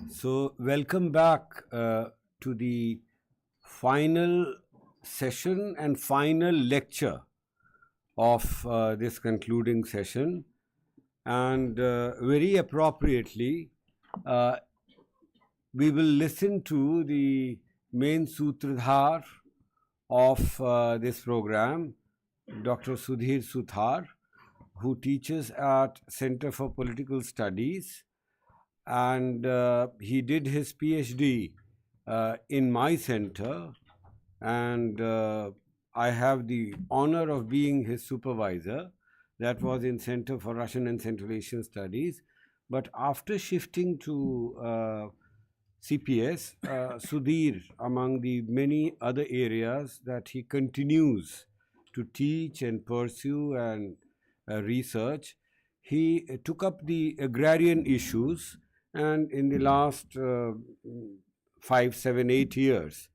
So, welcome back to the final session and final lecture of this concluding session. And very appropriately, uh, we will listen to the main sutradhar of this program, Dr. Sudhir Suthar, who teaches at Center for Political Studies, and he did his PhD in my center, and I have the honor of being his supervisor. That was in Center for Russian and Central Asian Studies. But after shifting to CPS, Sudhir, among the many other areas that he continues to teach and pursue and research, he took up the agrarian issues, and in the last 5, 7, 8 years,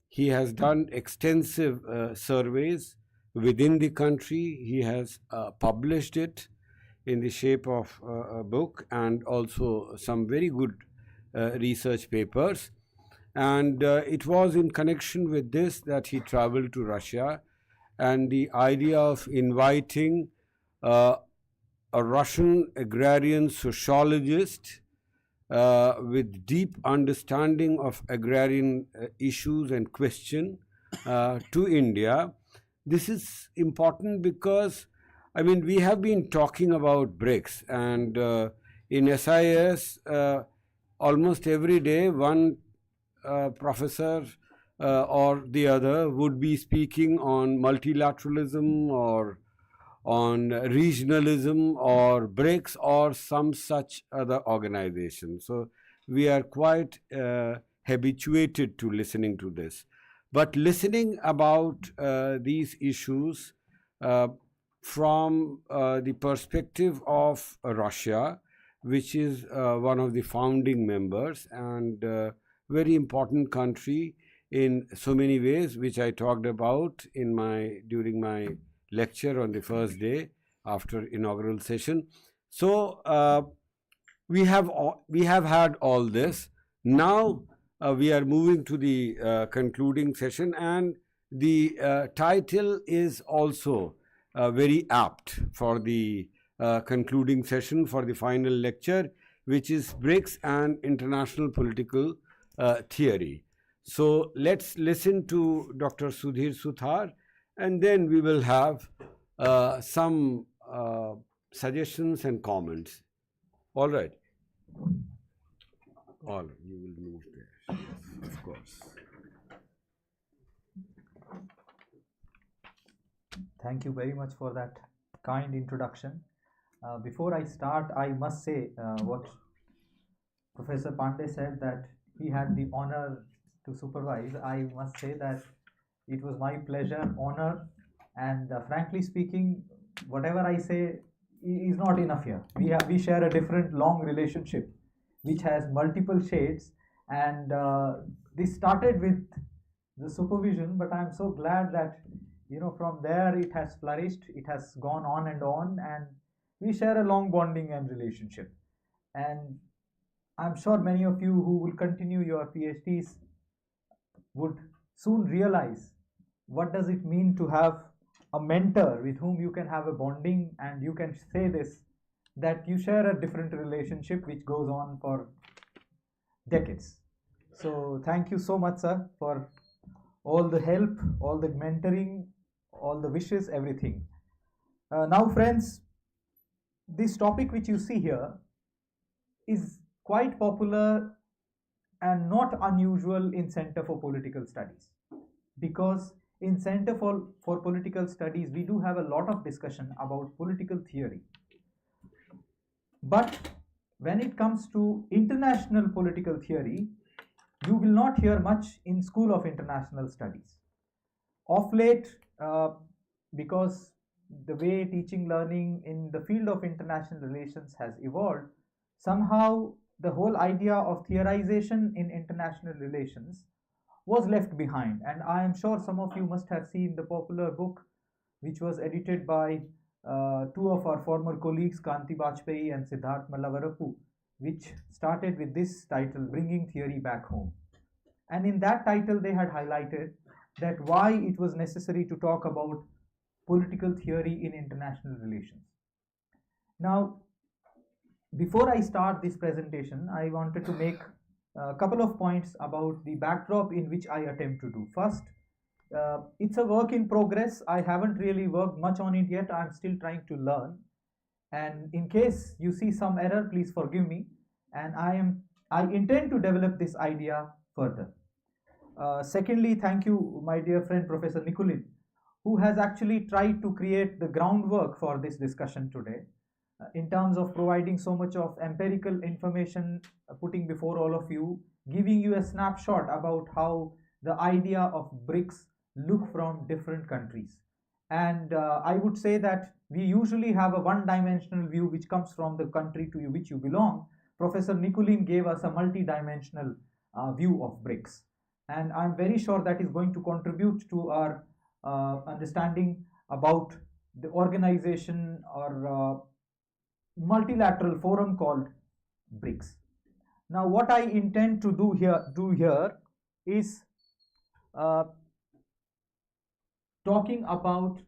he has done extensive surveys within the country. He has published it in the shape of a book and also some very good research papers. And it was in connection with this that he traveled to Russia, and the idea of inviting a Russian agrarian sociologist with deep understanding of agrarian issues and question to India. This is important because, I mean, we have been talking about BRICS, and in SIS, almost every day, one professor or the other would be speaking on multilateralism or on regionalism or BRICS or some such other organization. So we are quite habituated to listening to this. But listening about these issues from the perspective of Russia, which is one of the founding members and very important country in so many ways, which I talked about during my lecture on the first day after inaugural session. So we have had all this. Now we are moving to the concluding session, and the title is also very apt for the concluding session, for the final lecture, which is BRICS and International Political Theory. So let's listen to Dr. Sudhir Suthar, and then we will have some suggestions and comments. All right. All right. You will move there. Yes, of course. Thank you very much for that kind introduction. Before I start, I must say what Professor Pandey said, that he had the honor to supervise. I must say that it was my pleasure, honor, and frankly speaking, whatever I say is not enough here. We share a different long relationship, which has multiple shades, and this started with the supervision. But I'm so glad that from there it has flourished. It has gone on, and we share a long bonding and relationship. And I'm sure many of you who will continue your PhDs would soon realize what does it mean to have a mentor with whom you can have a bonding, and you can say this, that you share a different relationship which goes on for decades. So thank you so much, sir, for all the help, all the mentoring, all the wishes, everything. Now friends, this topic which you see here is quite popular and not unusual in Center for Political Studies, because in Center for Political Studies we do have a lot of discussion about political theory. But when it comes to international political theory, you will not hear much in School of International Studies. Of late, because the way teaching learning in the field of international relations has evolved, somehow the whole idea of theorization in international relations was left behind. And I am sure some of you must have seen the popular book which was edited by two of our former colleagues, Kanti Bajpayee and Siddharth Mallavarappu, which started with this title, Bringing Theory Back Home. And in that title, they had highlighted that why it was necessary to talk about political theory in international relations. Now, before I start this presentation, I wanted to make a couple of points about the backdrop in which I attempt to do. First, it's a work in progress. I haven't really worked much on it yet. I'm still trying to learn. And in case you see some error, please forgive me. And I intend to develop this idea further. Secondly, thank you, my dear friend, Professor Nikulin, who has actually tried to create the groundwork for this discussion today in terms of providing so much of empirical information, putting before all of you, giving you a snapshot about how the idea of BRICS look from different countries. And I would say that we usually have a one-dimensional view which comes from the country to which you belong. Professor Nikulin gave us a multi-dimensional view of BRICS. And I'm very sure that is going to contribute to our understanding about the organization or multilateral forum called BRICS. Now, what I intend to do here is talking about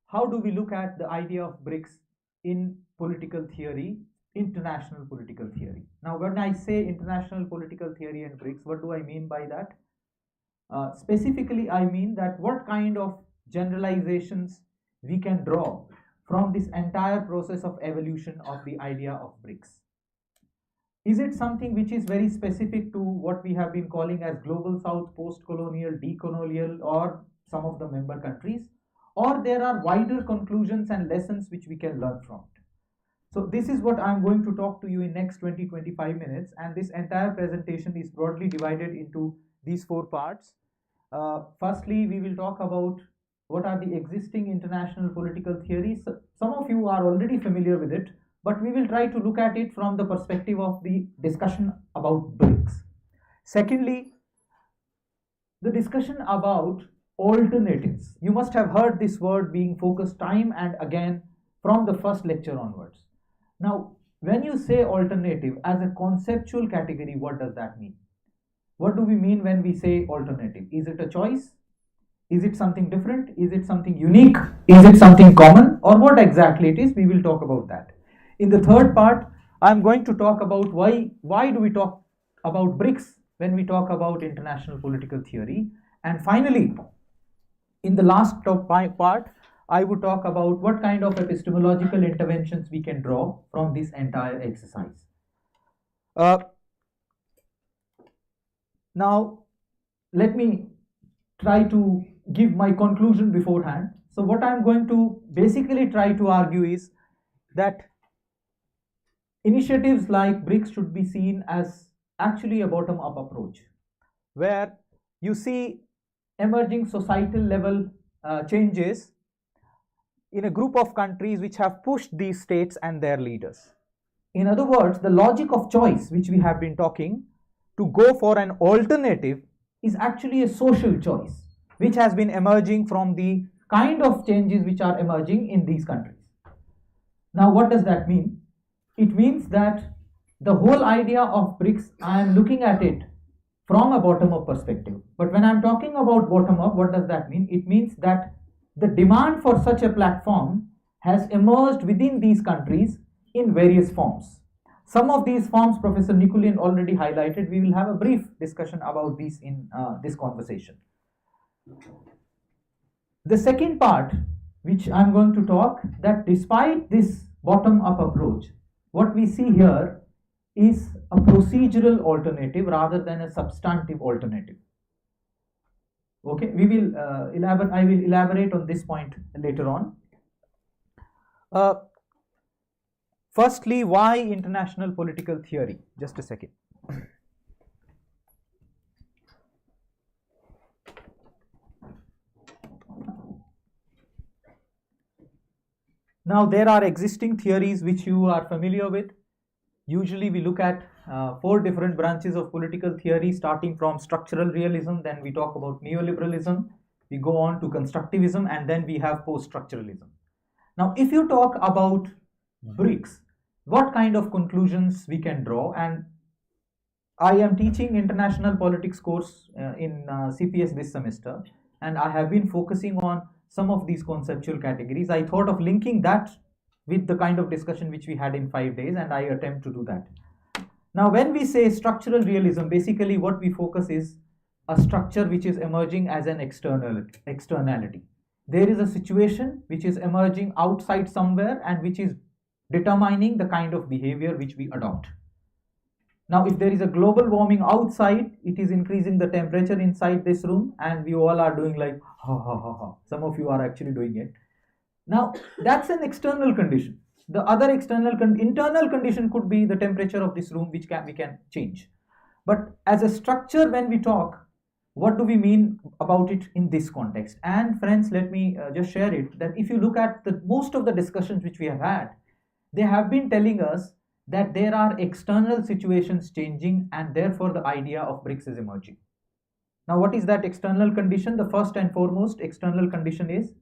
how do we look at the idea of BRICS in political theory, international political theory. Now, when I say international political theory and BRICS, what do I mean by that? Specifically, I mean that what kind of generalizations we can draw from this entire process of evolution of the idea of BRICS. Is it something which is very specific to what we have been calling as global south, post-colonial, decolonial, or some of the member countries, or there are wider conclusions and lessons which we can learn from it? So this is what I'm going to talk to you in next 20-25 minutes, and this entire presentation is broadly divided into these 4 parts. Firstly, we will talk about what are the existing international political theories. Some of you are already familiar with it, but we will try to look at it from the perspective of the discussion about BRICS. Secondly, the discussion about alternatives. You must have heard this word being focused time and again from the first lecture onwards. Now, when you say alternative as a conceptual category, what does that mean? What do we mean when we say alternative? Is it a choice? Is it something different? Is it something unique? Is it something common? Or what exactly it is? We will talk about that. In the third part, I'm going to talk about why do we talk about BRICS when we talk about international political theory. And finally, in the last part, I would talk about what kind of epistemological interventions we can draw from this entire exercise. Now, let me try to give my conclusion beforehand. So what I'm going to basically try to argue is that initiatives like BRICS should be seen as actually a bottom-up approach, where you see emerging societal level changes in a group of countries which have pushed these states and their leaders. In other words, the logic of choice which we have been talking to go for an alternative is actually a social choice which has been emerging from the kind of changes which are emerging in these countries. Now, what does that mean? It means that the whole idea of BRICS, I am looking at it from a bottom-up perspective. But when I'm talking about bottom-up, what does that mean? It means that the demand for such a platform has emerged within these countries in various forms. Some of these forms Professor Nikulin already highlighted. We will have a brief discussion about these in this conversation. The second part, which I'm going to talk, that despite this bottom-up approach, what we see here is a procedural alternative rather than a substantive alternative. Okay, we will I will elaborate on this point later on. Firstly, why international political theory? Just a second. Now, there are existing theories which you are familiar with. Usually we look at 4 different branches of political theory, starting from structural realism, then we talk about neoliberalism, we go on to constructivism, and then we have post-structuralism. Now, if you talk about BRICS, what kind of conclusions we can draw. And I am teaching international politics course in CPS this semester, and I have been focusing on some of these conceptual categories. I thought of linking that with the kind of discussion which we had in 5 days, and I attempt to do that. Now, when we say structural realism, basically what we focus is a structure which is emerging as an externality. There is a situation which is emerging outside somewhere and which is determining the kind of behavior which we adopt. Now, if there is a global warming outside, it is increasing the temperature inside this room, and we all are doing like ha ha ha ha. Some of you are actually doing it. Now, that's an external condition. The other internal condition could be the temperature of this room, which we can change. But as a structure, when we talk, what do we mean about it in this context? And friends, let me just share it, that if you look at most of the discussions which we have had, they have been telling us that there are external situations changing, and therefore the idea of BRICS is emerging. Now, what is that external condition? The first and foremost external condition is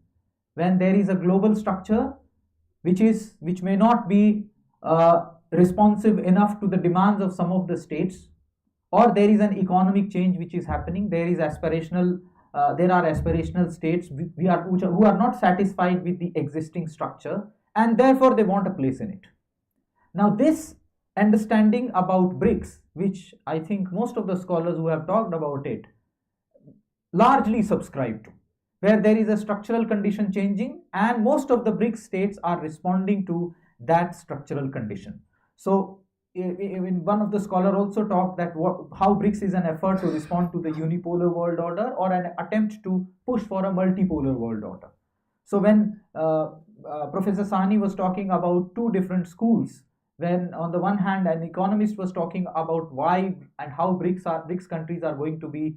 when there is a global structure which may not be responsive enough to the demands of some of the states, or there is an economic change which is happening. There are aspirational states who are not satisfied with the existing structure, and therefore they want a place in it. Now, this understanding about BRICS, which I think most of the scholars who have talked about it largely subscribe to, where there is a structural condition changing and most of the BRICS states are responding to that structural condition. So, in one of the scholars also talked that how BRICS is an effort to respond to the unipolar world order or an attempt to push for a multipolar world order. So, when Professor Sani was talking about two different schools, when on the one hand an economist was talking about why and how BRICS countries are going to be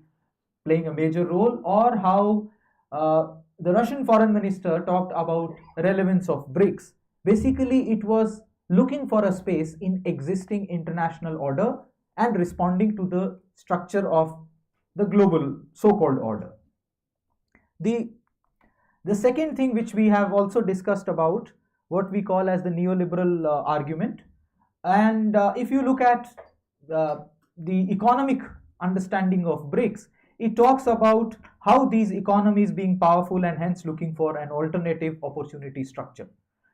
playing a major role, or how the Russian foreign minister talked about relevance of BRICS. Basically, it was looking for a space in existing international order and responding to the structure of the global so-called order. The second thing which we have also discussed about, what we call as the neoliberal argument. And if you look at the economic understanding of BRICS, it talks about how these economies being powerful and hence looking for an alternative opportunity structure.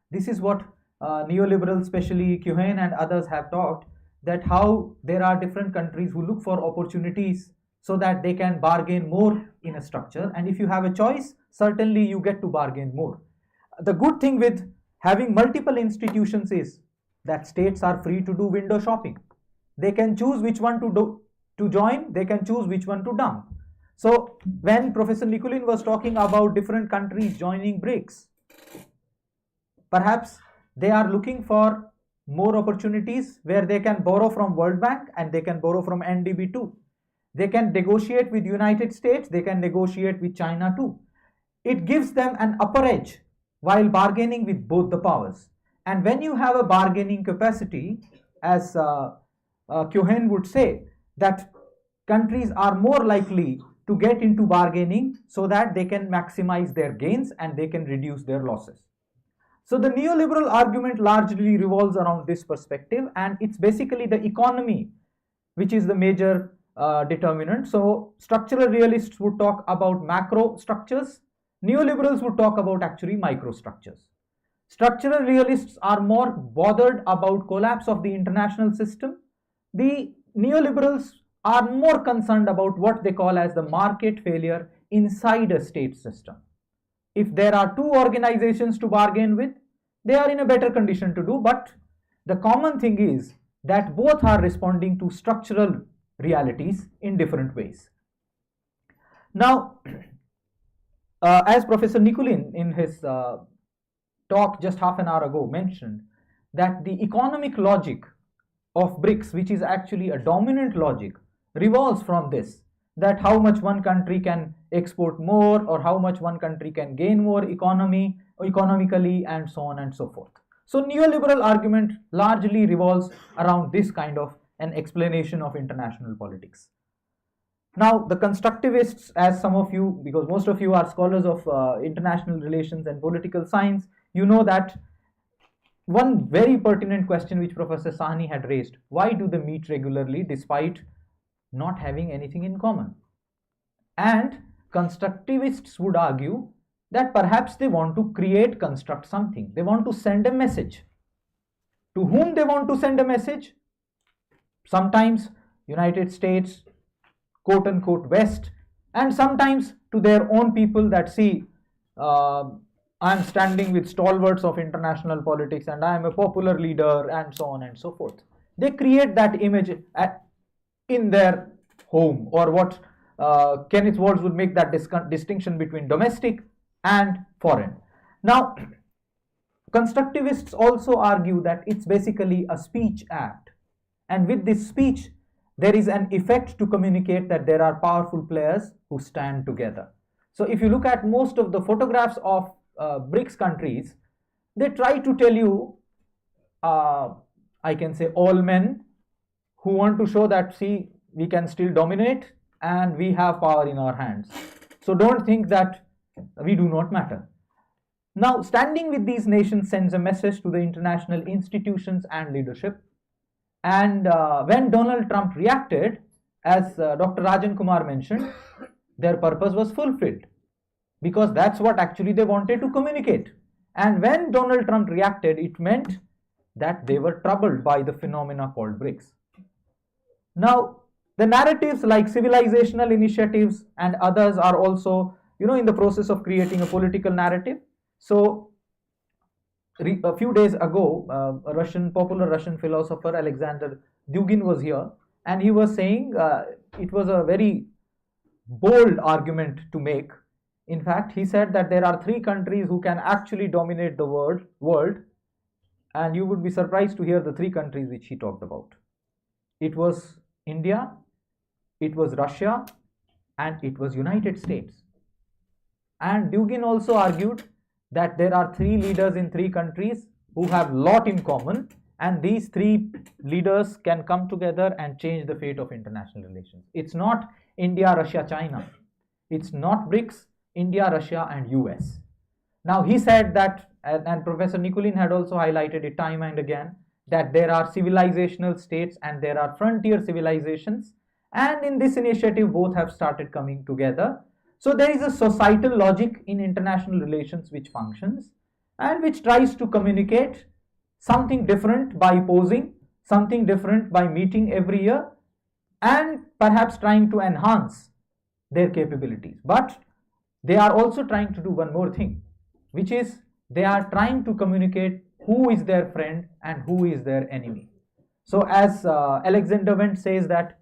This is what neoliberals, especially Cohen and others, have talked, that how there are different countries who look for opportunities so that they can bargain more in a structure, and if you have a choice, certainly you get to bargain more. The good thing with having multiple institutions is that states are free to do window shopping. They can choose which one to join, they can choose which one to dump. So when Professor Nikulin was talking about different countries joining BRICS, perhaps they are looking for more opportunities where they can borrow from World Bank and they can borrow from NDB too. They can negotiate with United States, they can negotiate with China too. It gives them an upper edge while bargaining with both the powers. And when you have a bargaining capacity, as Cohen would say, that countries are more likely to get into bargaining so that they can maximize their gains and they can reduce their losses. So the neoliberal argument largely revolves around this perspective, and it's basically the economy which is the major determinant. So structural realists would talk about macro structures, neoliberals would talk about actually micro structures. Structural realists are more bothered about collapse of the international system. The neoliberals are more concerned about what they call as the market failure inside a state system. If there are two organizations to bargain with, they are in a better condition to do, but the common thing is that both are responding to structural realities in different ways. Now, as Professor Nikulin in his talk just half an hour ago mentioned, that the economic logic of BRICS, which is actually a dominant logic, revolves from this, that how much one country can export more or how much one country can gain more economically, and so on and so forth. So neoliberal argument largely revolves around this kind of an explanation of international politics. Now the constructivists, as some of you, because most of you are scholars of international relations and political science, you know that one very pertinent question which Professor Sahni had raised: why do they meet regularly despite not having anything in common? And constructivists would argue that perhaps they want to construct something. They want to send a message. To whom they want to send a message? Sometimes United States, quote unquote West, and sometimes to their own people that see, I'm standing with stalwarts of international politics and I am a popular leader and so on and so forth. They create that image in their home, or what Kenneth Waltz would make that distinction between domestic and foreign. Now, constructivists also argue that it's basically a speech act, and with this speech there is an effect to communicate that there are powerful players who stand together. So if you look at most of the photographs of BRICS countries, they try to tell you, I can say, all men who want to show that, see, we can still dominate and we have power in our hands. So don't think that we do not matter. Now, standing with these nations sends a message to the international institutions and leadership. And when Donald Trump reacted, as Dr. Rajan Kumar mentioned, their purpose was fulfilled, because that's what actually they wanted to communicate. And when Donald Trump reacted, it meant that they were troubled by the phenomena called BRICS. Now, the narratives like civilizational initiatives and others are also, in the process of creating a political narrative. So, a few days ago, a popular Russian philosopher, Alexander Dugin, was here, and he was saying it was a very bold argument to make. In fact, he said that there are 3 countries who can actually dominate the world, and you would be surprised to hear the 3 countries which he talked about. It was India, it was Russia, and it was United States. And Dugin also argued that there are 3 leaders in 3 countries who have lot in common, and these 3 leaders can come together and change the fate of international relations. It's not India, Russia, China. It's not BRICS, India, Russia, and US. Now, he said that, and Professor Nikulin had also highlighted it time and again, that there are civilizational states and there are frontier civilizations, and in this initiative both have started coming together. So there is a societal logic in international relations which functions and which tries to communicate something different by posing, something different by meeting every year, and perhaps trying to enhance their capabilities. But they are also trying to do one more thing, which is they are trying to communicate who is their friend and who is their enemy. So as Alexander Wendt says, that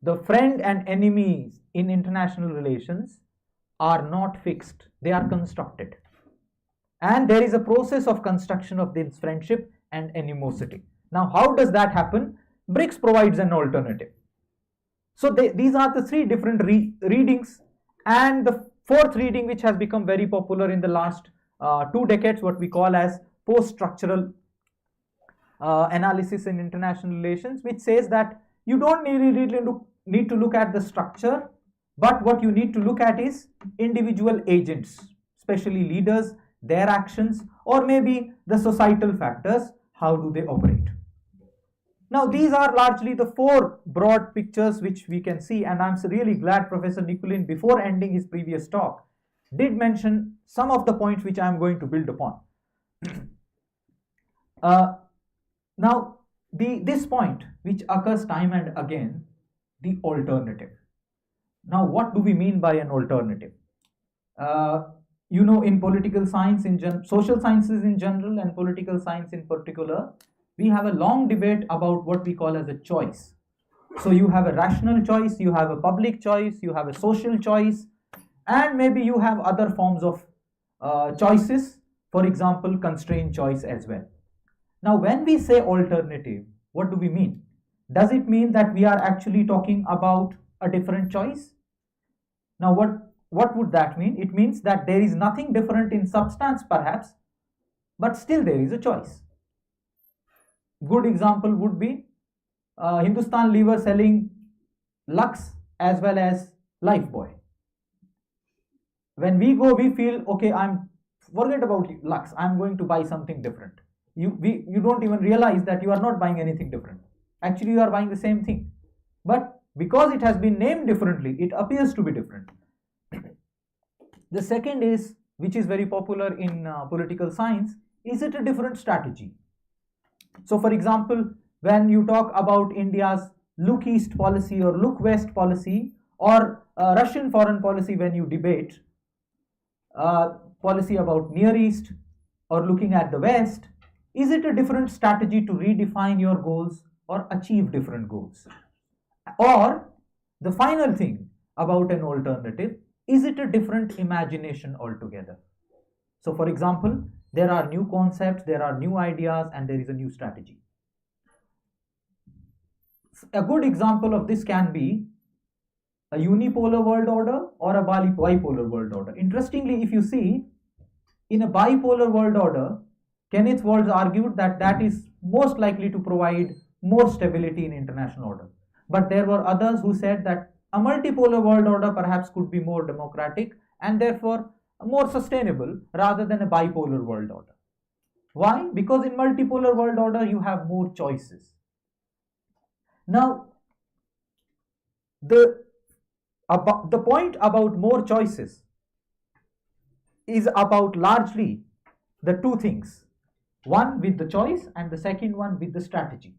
the friend and enemies in international relations are not fixed, they are constructed. And there is a process of construction of this friendship and animosity. Now, how does that happen? BRICS provides an alternative. So these are the 3 different readings, and the 4th reading, which has become very popular in the last 2 decades, what we call as post-structural analysis in international relations, which says that you don't need to look at the structure, but what you need to look at is individual agents, especially leaders, their actions, or maybe the societal factors, how do they operate. Now, these are largely the 4 broad pictures which we can see, and I'm really glad Professor Nikulin, before ending his previous talk, did mention some of the points which I'm going to build upon. Now, this point which occurs time and again, the alternative. Now, what do we mean by an alternative? In political science, social sciences in general and political science in particular, we have a long debate about what we call as a choice. So you have a rational choice, you have a public choice, you have a social choice, and maybe you have other forms of choices, for example, constrained choice as well. Now, when we say alternative, what do we mean? Does it mean that we are actually talking about a different choice? Now, what would that mean? It means that there is nothing different in substance perhaps, but still there is a choice. Good example would be Hindustan Lever selling Lux as well as Lifebuoy. When we go, we feel, okay, forget about Lux, I'm going to buy something different. you don't even realize that you are not buying anything different. Actually, you are buying the same thing, but because it has been named differently, it appears to be different. The second is, which is very popular in political science, is it a different strategy? So, for example, when you talk about India's look east policy or look west policy, or Russian foreign policy, when you debate policy about Near East or looking at the West, is it a different strategy to redefine your goals or achieve different goals? Or the final thing about an alternative, is it a different imagination altogether? So, for example, there are new concepts, there are new ideas, and there is a new strategy. A good example of this can be a unipolar world order or a bipolar world order. Interestingly, if you see, in a bipolar world order, Kenneth Waltz argued that that is most likely to provide more stability in international order. But there were others who said that a multipolar world order perhaps could be more democratic and therefore more sustainable rather than a bipolar world order. Why? Because in multipolar world order you have more choices. Now, the point about more choices is about largely the two things, one with the choice and the second one with the strategy.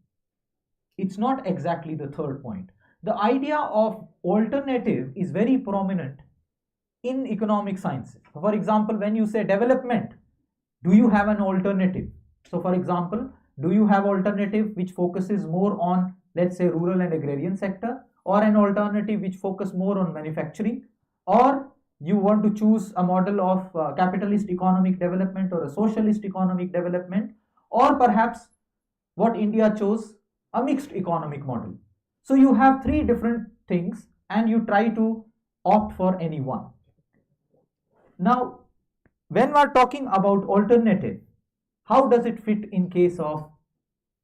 It's not exactly the third point. The idea of alternative is very prominent in economic sciences. For example, when you say development, do you have an alternative? So, for example, do you have alternative which focuses more on, let's say, rural and agrarian sector, or an alternative which focus more on manufacturing, or you want to choose a model of capitalist economic development or a socialist economic development, or perhaps what India chose, a mixed economic model. So you have three different things and you try to opt for any one. Now, when we are talking about alternative, how does it fit in case of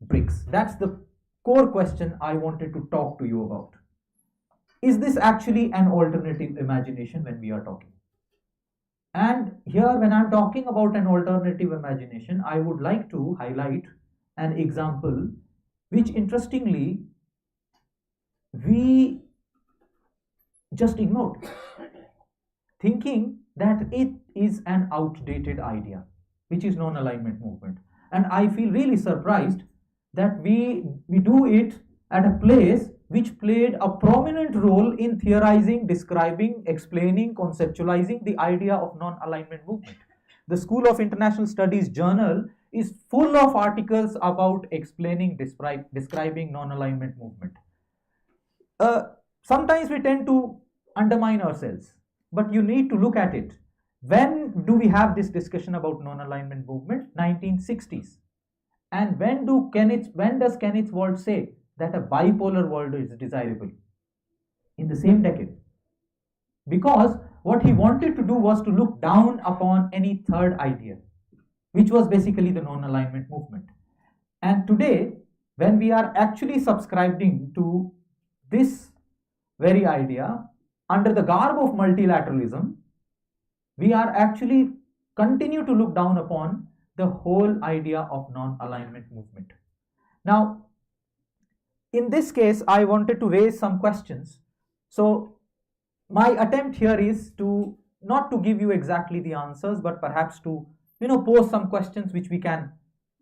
BRICS? That's the core question I wanted to talk to you about. Is this actually an alternative imagination when we are talking? And here, when I'm talking about an alternative imagination, I would like to highlight an example which, interestingly, we just ignored, thinking that it is an outdated idea, which is non-alignment movement. And I feel really surprised that we do it at a place which played a prominent role in theorizing, describing, explaining, conceptualizing the idea of non-alignment movement. The School of International Studies journal is full of articles about explaining, describing non-alignment movement. Sometimes we tend to undermine ourselves, but you need to look at it. When do we have this discussion about non-alignment movement? 1960s. And when does Kenneth Waltz say that a bipolar world is desirable? In the same decade. Because what he wanted to do was to look down upon any third idea, which was basically the non-alignment movement. And today, when we are actually subscribing to this very idea under the garb of multilateralism, we are actually continue to look down upon the whole idea of non-alignment movement. Now, in this case, I wanted to raise some questions. So, my attempt here is to not to give you exactly the answers, but perhaps to pose some questions which we can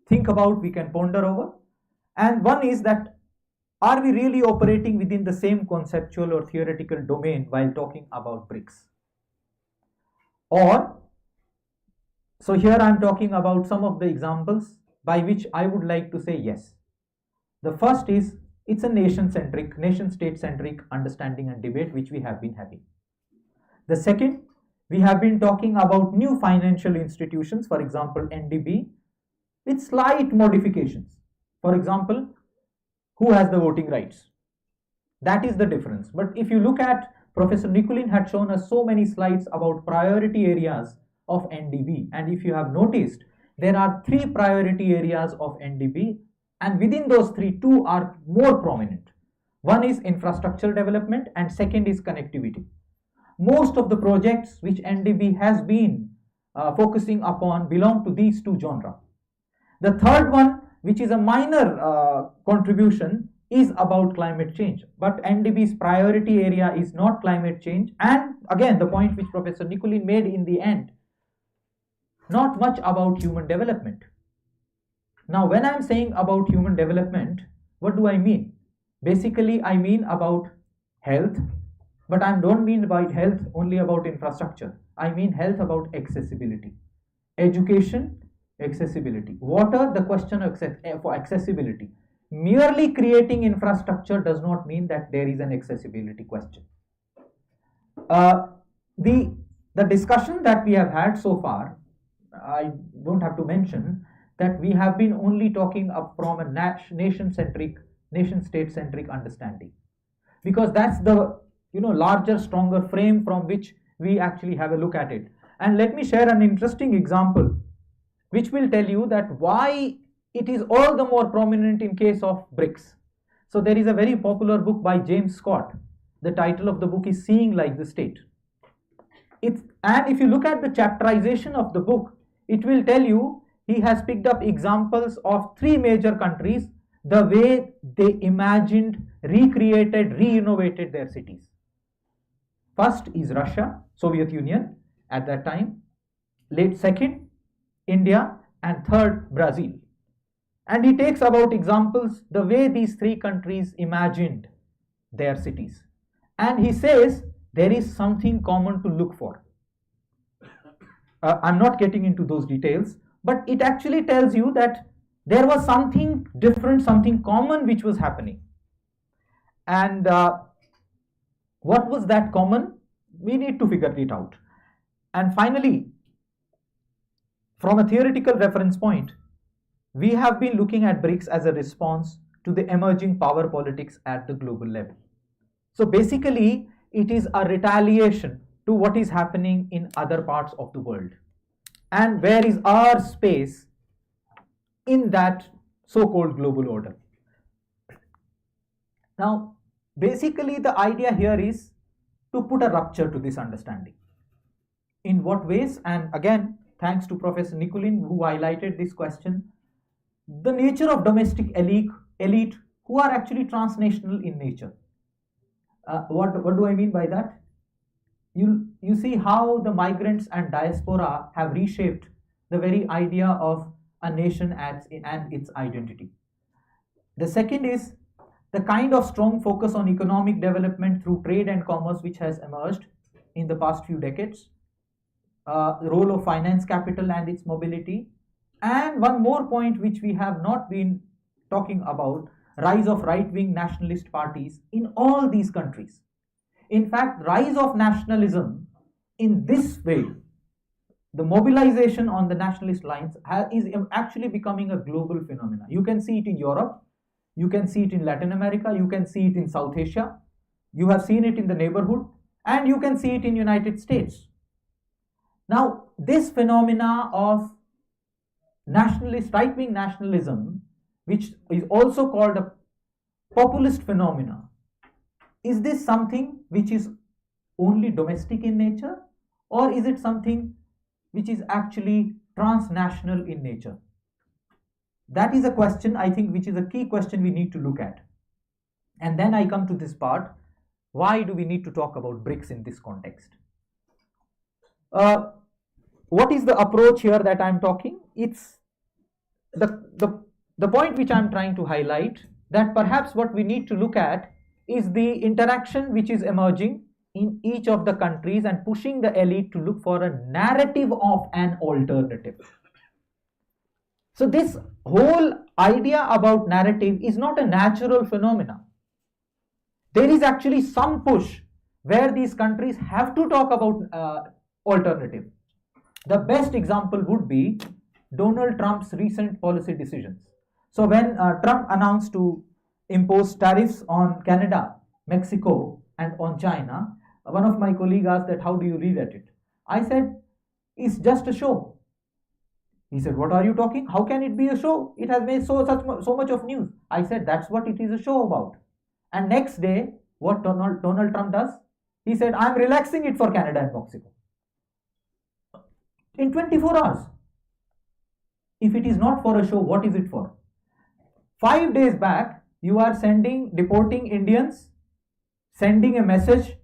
think about, we can ponder over. And one is that, are we really operating within the same conceptual or theoretical domain while talking about BRICS? Or, so here I am talking about some of the examples by which I would like to say yes. The first is, it's a nation-centric, nation-state-centric understanding and debate which we have been having. The second, we have been talking about new financial institutions, for example, NDB, with slight modifications. For example, who has the voting rights? That is the difference. But if you look at, Professor Nikulin had shown us so many slides about priority areas of NDB. And if you have noticed, there are 3 priority areas of NDB, and within those 3, 2 are more prominent. One is infrastructure development and second is connectivity. Most of the projects which NDB has been focusing upon belong to these 2 genres. The third one, which is a minor contribution, is about climate change. But NDB's priority area is not climate change. And again, the point which Professor Nikulin made in the end, not much about human development. Now, when I'm saying about human development, what do I mean? Basically, I mean about health, but I don't mean by health only about infrastructure. I mean health about accessibility. Education, accessibility. Water, the question of for accessibility. Merely creating infrastructure does not mean that there is an accessibility question. The discussion that we have had so far, I don't have to mention that we have been only talking up from a nation state centric understanding, because that's the larger, stronger frame from which we actually have a look at it. And let me share an interesting example which will tell you that why it is all the more prominent in case of BRICS. So there is a very popular book by James Scott. The title of the book is Seeing Like the State. And if you look at the chapterization of the book, it will tell you he has picked up examples of 3 major countries, the way they imagined, recreated, re-innovated their cities. First is Russia, Soviet Union at that time, second India, and third Brazil. And he takes about examples the way these 3 countries imagined their cities. And he says there is something common to look for. I'm not getting into those details, but it actually tells you that there was something different, something common which was happening. And what was that common? We need to figure it out. And finally, from a theoretical reference point, we have been looking at BRICS as a response to the emerging power politics at the global level. So basically, it is a retaliation to what is happening in other parts of the world. And where is our space in that so-called global order? Now, basically the idea here is to put a rupture to this understanding. In what ways? And again, thanks to Professor Nikulin who highlighted this question, the nature of domestic elite who are actually transnational in nature. What do I mean by that? You see how the migrants and diaspora have reshaped the very idea of a nation and its identity. The second is the kind of strong focus on economic development through trade and commerce which has emerged in the past few decades, the role of finance capital and its mobility, and one more point which we have not been talking about, rise of right-wing nationalist parties in all these countries. In fact, rise of nationalism in this way, the mobilization on the nationalist lines is actually becoming a global phenomenon. You can see it in Europe, you can see it in Latin America, you can see it in South Asia, you have seen it in the neighborhood, and you can see it in United States. Now, this phenomena of nationalist, right-wing nationalism, which is also called a populist phenomena, is this something which is only domestic in nature, or is it something which is actually transnational in nature? That is a question, I think, which is a key question we need to look at. And then I come to this part, why do we need to talk about BRICS in this context? What is the approach here that I'm talking? It's the point which I'm trying to highlight, that perhaps what we need to look at is the interaction which is emerging in each of the countries and pushing the elite to look for a narrative of an alternative. So this whole idea about narrative is not a natural phenomenon. There is actually some push where these countries have to talk about alternative. The best example would be Donald Trump's recent policy decisions. So when Trump announced to impose tariffs on Canada, Mexico, and on China, one of my colleagues asked that, how do you read at it? I said, it's just a show. He said, what are you talking? How can it be a show? It has made so much of news. I said, that's what it is a show about. And next day, what Donald Trump does? He said, I'm relaxing it for Canada and Mexico. In 24 hours. If it is not for a show, what is it for? 5 days back, you are deporting Indians, sending a message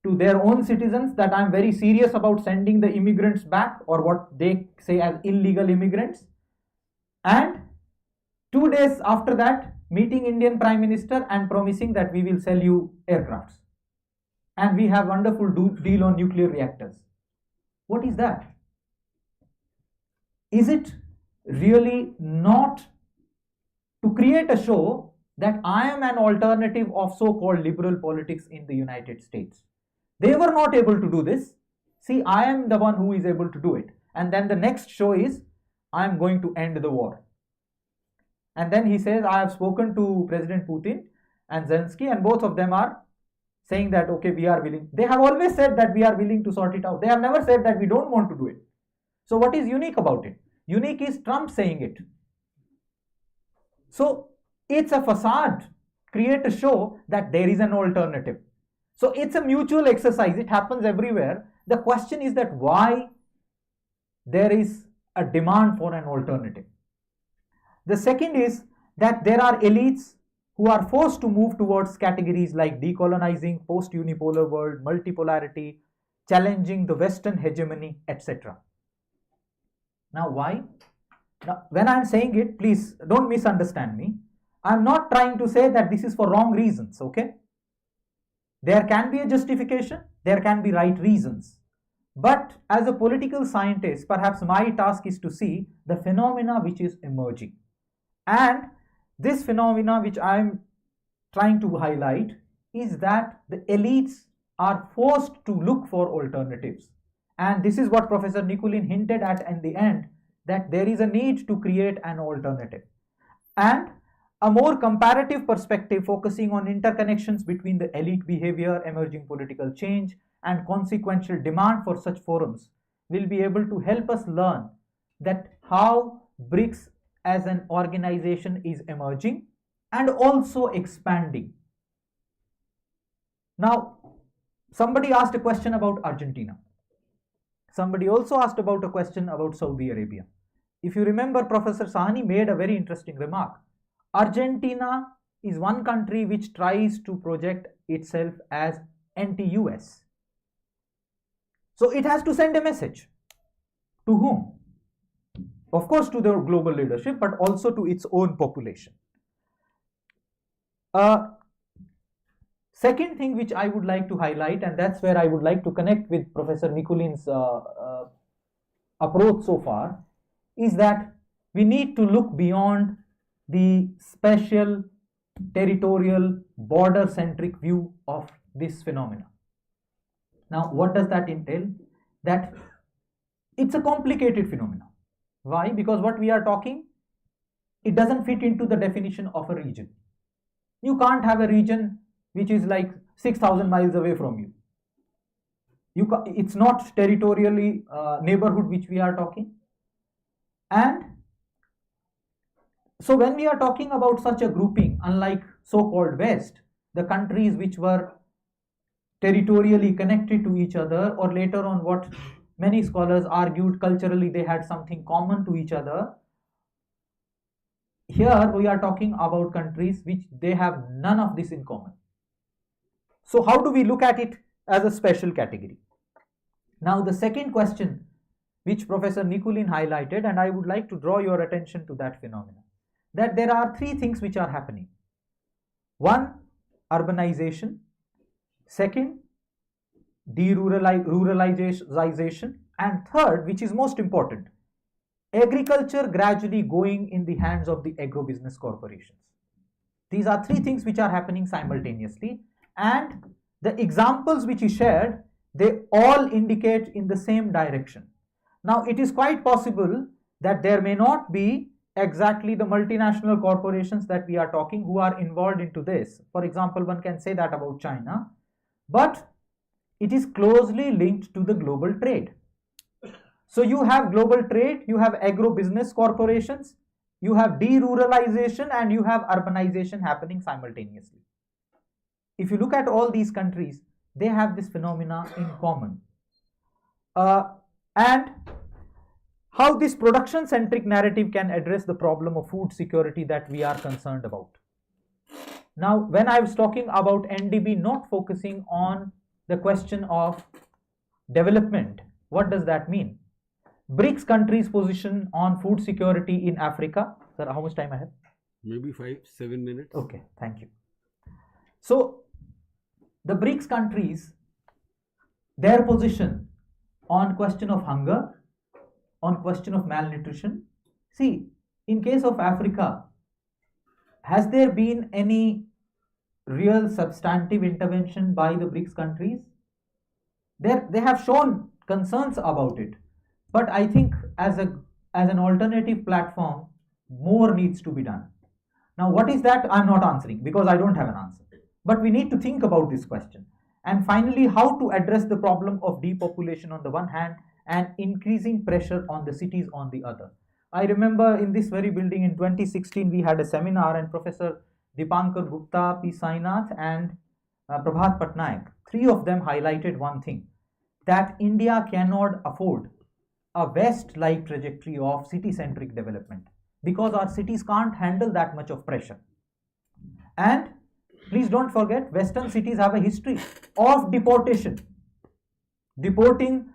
to their own citizens that I am very serious about sending the immigrants back, or what they say as illegal immigrants. And 2 days after that, meeting Indian Prime Minister and promising that we will sell you aircrafts. And we have wonderful deal on nuclear reactors. What is that? Is it really not to create a show that I am an alternative of so-called liberal politics in the United States? They were not able to do this. See, I am the one who is able to do it. And then the next show is, I am going to end the war. And then he says, I have spoken to President Putin and Zelensky, and both of them are saying that, okay, we are willing. They have always said that we are willing to sort it out. They have never said that we don't want to do it. So what is unique about it? Unique is Trump saying it. So it's a facade. Create a show that there is an alternative. So it's a mutual exercise. It happens everywhere. The question is that why there is a demand for an alternative. The second is that there are elites who are forced to move towards categories like decolonizing, post-unipolar world, multipolarity, challenging the Western hegemony, etc. Now, why? Now, when I am saying it, please don't misunderstand me. I am not trying to say that this is for wrong reasons, okay? There can be a justification, there can be right reasons. But as a political scientist, perhaps my task is to see the phenomena which is emerging. And this phenomena which I am trying to highlight is that the elites are forced to look for alternatives. And this is what Professor Nikulin hinted at in the end, that there is a need to create an alternative. And a more comparative perspective focusing on interconnections between the elite behavior, emerging political change, and consequential demand for such forums will be able to help us learn that how BRICS as an organization is emerging and also expanding. Now, somebody asked a question about Argentina. Somebody also asked about a question about Saudi Arabia. If you remember, Professor Sahani made a very interesting remark. Argentina is one country which tries to project itself as anti-US. So it has to send a message. To whom? Of course, to the global leadership, but also to its own population. Second thing which I would like to highlight, and that's where I would like to connect with Professor Nikulin's approach so far, is that we need to look beyond the special, territorial, border-centric view of this phenomena. Now, what does that entail? That it's a complicated phenomenon. Why? Because what we are talking, it doesn't fit into the definition of a region. You can't have a region which is like 6,000 miles away from you. It's not territorially neighborhood which we are talking. And so when we are talking about such a grouping, unlike so-called West, the countries which were territorially connected to each other, or later on what many scholars argued culturally they had something common to each other, here we are talking about countries which they have none of this in common. So how do we look at it as a special category? Now the second question which Professor Nikulin highlighted, and I would like to draw your attention to that phenomenon, that there are three things which are happening. One, urbanization. Second, deruralization. And third, which is most important, agriculture gradually going in the hands of the agro-business corporations. These are three things which are happening simultaneously, and the examples which he shared, they all indicate in the same direction. Now, it is quite possible that there may not be exactly the multinational corporations that we are talking who are involved into this. For example, one can say that about China, but it is closely linked to the global trade. So you have global trade, you have agro-business corporations, you have deruralization, and you have urbanization happening simultaneously. If you look at all these countries, they have this phenomena in common. And how this production-centric narrative can address the problem of food security that we are concerned about. Now, when I was talking about NDB not focusing on the question of development, what does that mean? BRICS countries' position on food security in Africa. Sir, how much time I have? Maybe 5-7 minutes. Okay, thank you. So, the BRICS countries, their position on question of hunger, on question of malnutrition. See, in case of Africa, has there been any real substantive intervention by the BRICS countries? They have shown concerns about it, but I think as an alternative platform, more needs to be done. Now, what is that? I'm not answering because I don't have an answer. But we need to think about this question. And finally, how to address the problem of depopulation on the one hand and increasing pressure on the cities on the other. I remember in this very building in 2016, we had a seminar, and Professor Dipankar Gupta, P. Sainath, and Prabhat Patnaik, three of them highlighted one thing, that India cannot afford a West-like trajectory of city-centric development because our cities can't handle that much of pressure. And please don't forget, Western cities have a history of deportation, deporting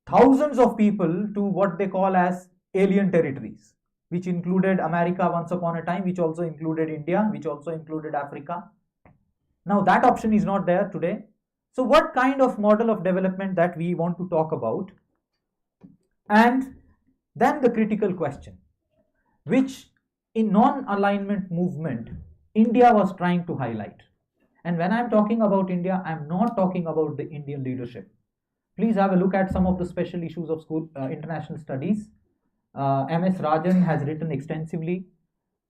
thousands of people to what they call as alien territories, which included America once upon a time, which also included India, which also included Africa. Now that option is not there today. So what kind of model of development that we want to talk about? And then the critical question, which in non-alignment movement, India was trying to highlight. And when I'm talking about India, I'm not talking about the Indian leadership. Please have a look at some of the special issues of school international studies. M.S. Rajan has written extensively.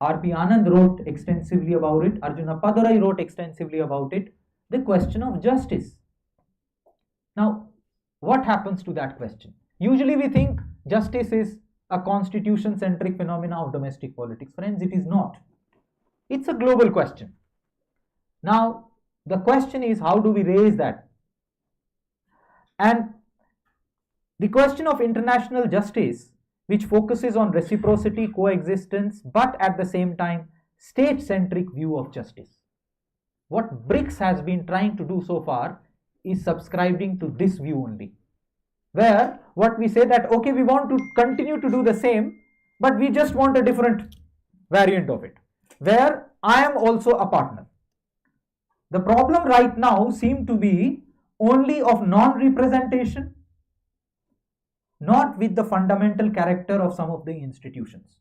R.P. Anand wrote extensively about it. Arjuna Padurai wrote extensively about it. The question of justice. Now, what happens to that question? Usually we think justice is a constitution-centric phenomena of domestic politics. Friends, it is not. It's a global question. Now, the question is, how do we raise that? And the question of international justice, which focuses on reciprocity, coexistence, but at the same time, state-centric view of justice. What BRICS has been trying to do so far is subscribing to this view only, where what we say that, okay, we want to continue to do the same, but we just want a different variant of it, where I am also a partner. The problem right now seems to be only of non-representation, not with the fundamental character of some of the institutions.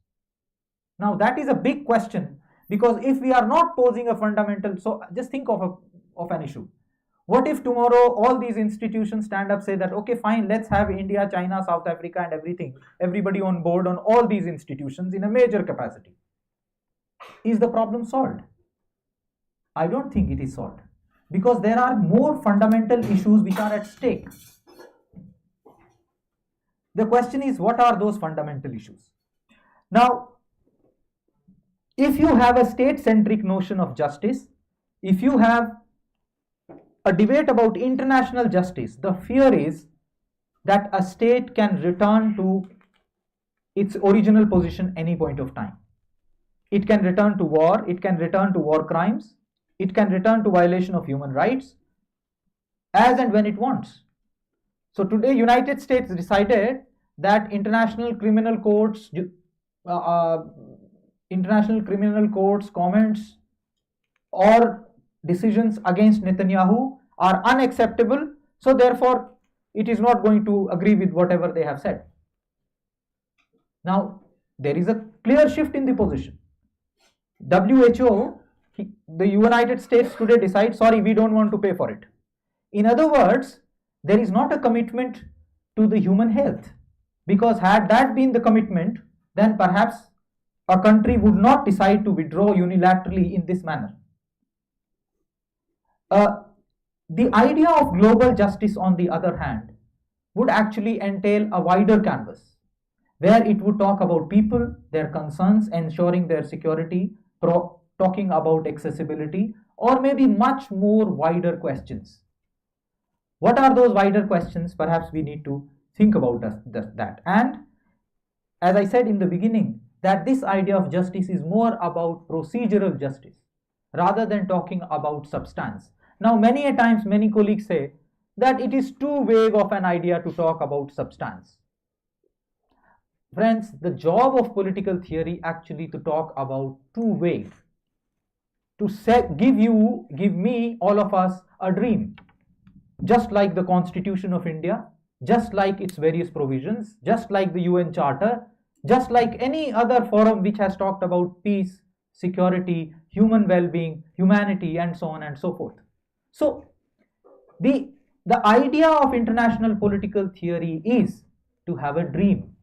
Now that is a big question, because if we are not posing a fundamental, so just think of an issue. What if tomorrow all these institutions stand up, say that, okay, fine, let's have India, China, South Africa and everything, everybody on board on all these institutions in a major capacity. Is the problem solved? I don't think it is solved, because there are more fundamental issues which are at stake. The question is, what are those fundamental issues? Now, if you have a state-centric notion of justice, if you have a debate about international justice, the fear is that a state can return to its original position any point of time. It can return to war, it can return to war crimes, it can return to violation of human rights as and when it wants. So today United States decided that international criminal courts comments or decisions against Netanyahu are unacceptable, so therefore it is not going to agree with whatever they have said. Now there is a clear shift in the position. WHO, the United States today decides, sorry, we don't want to pay for it. In other words, there is not a commitment to the human health, because had that been the commitment, then perhaps a country would not decide to withdraw unilaterally in this manner. The idea of global justice, on the other hand, would actually entail a wider canvas, where it would talk about people, their concerns, ensuring their security, talking about accessibility, or maybe much more wider questions. What are those wider questions? Perhaps we need to think about that. And as I said in the beginning, that this idea of justice is more about procedural justice rather than talking about substance. Now, many a times, many colleagues say that it is too vague of an idea to talk about substance. Friends, the job of political theory actually to talk about too vague, to give me, all of us, a dream, just like the Constitution of India, just like its various provisions, just like the UN Charter, just like any other forum which has talked about peace, security, human well-being, humanity, and so on and so forth. So the idea of international political theory is to have a dream,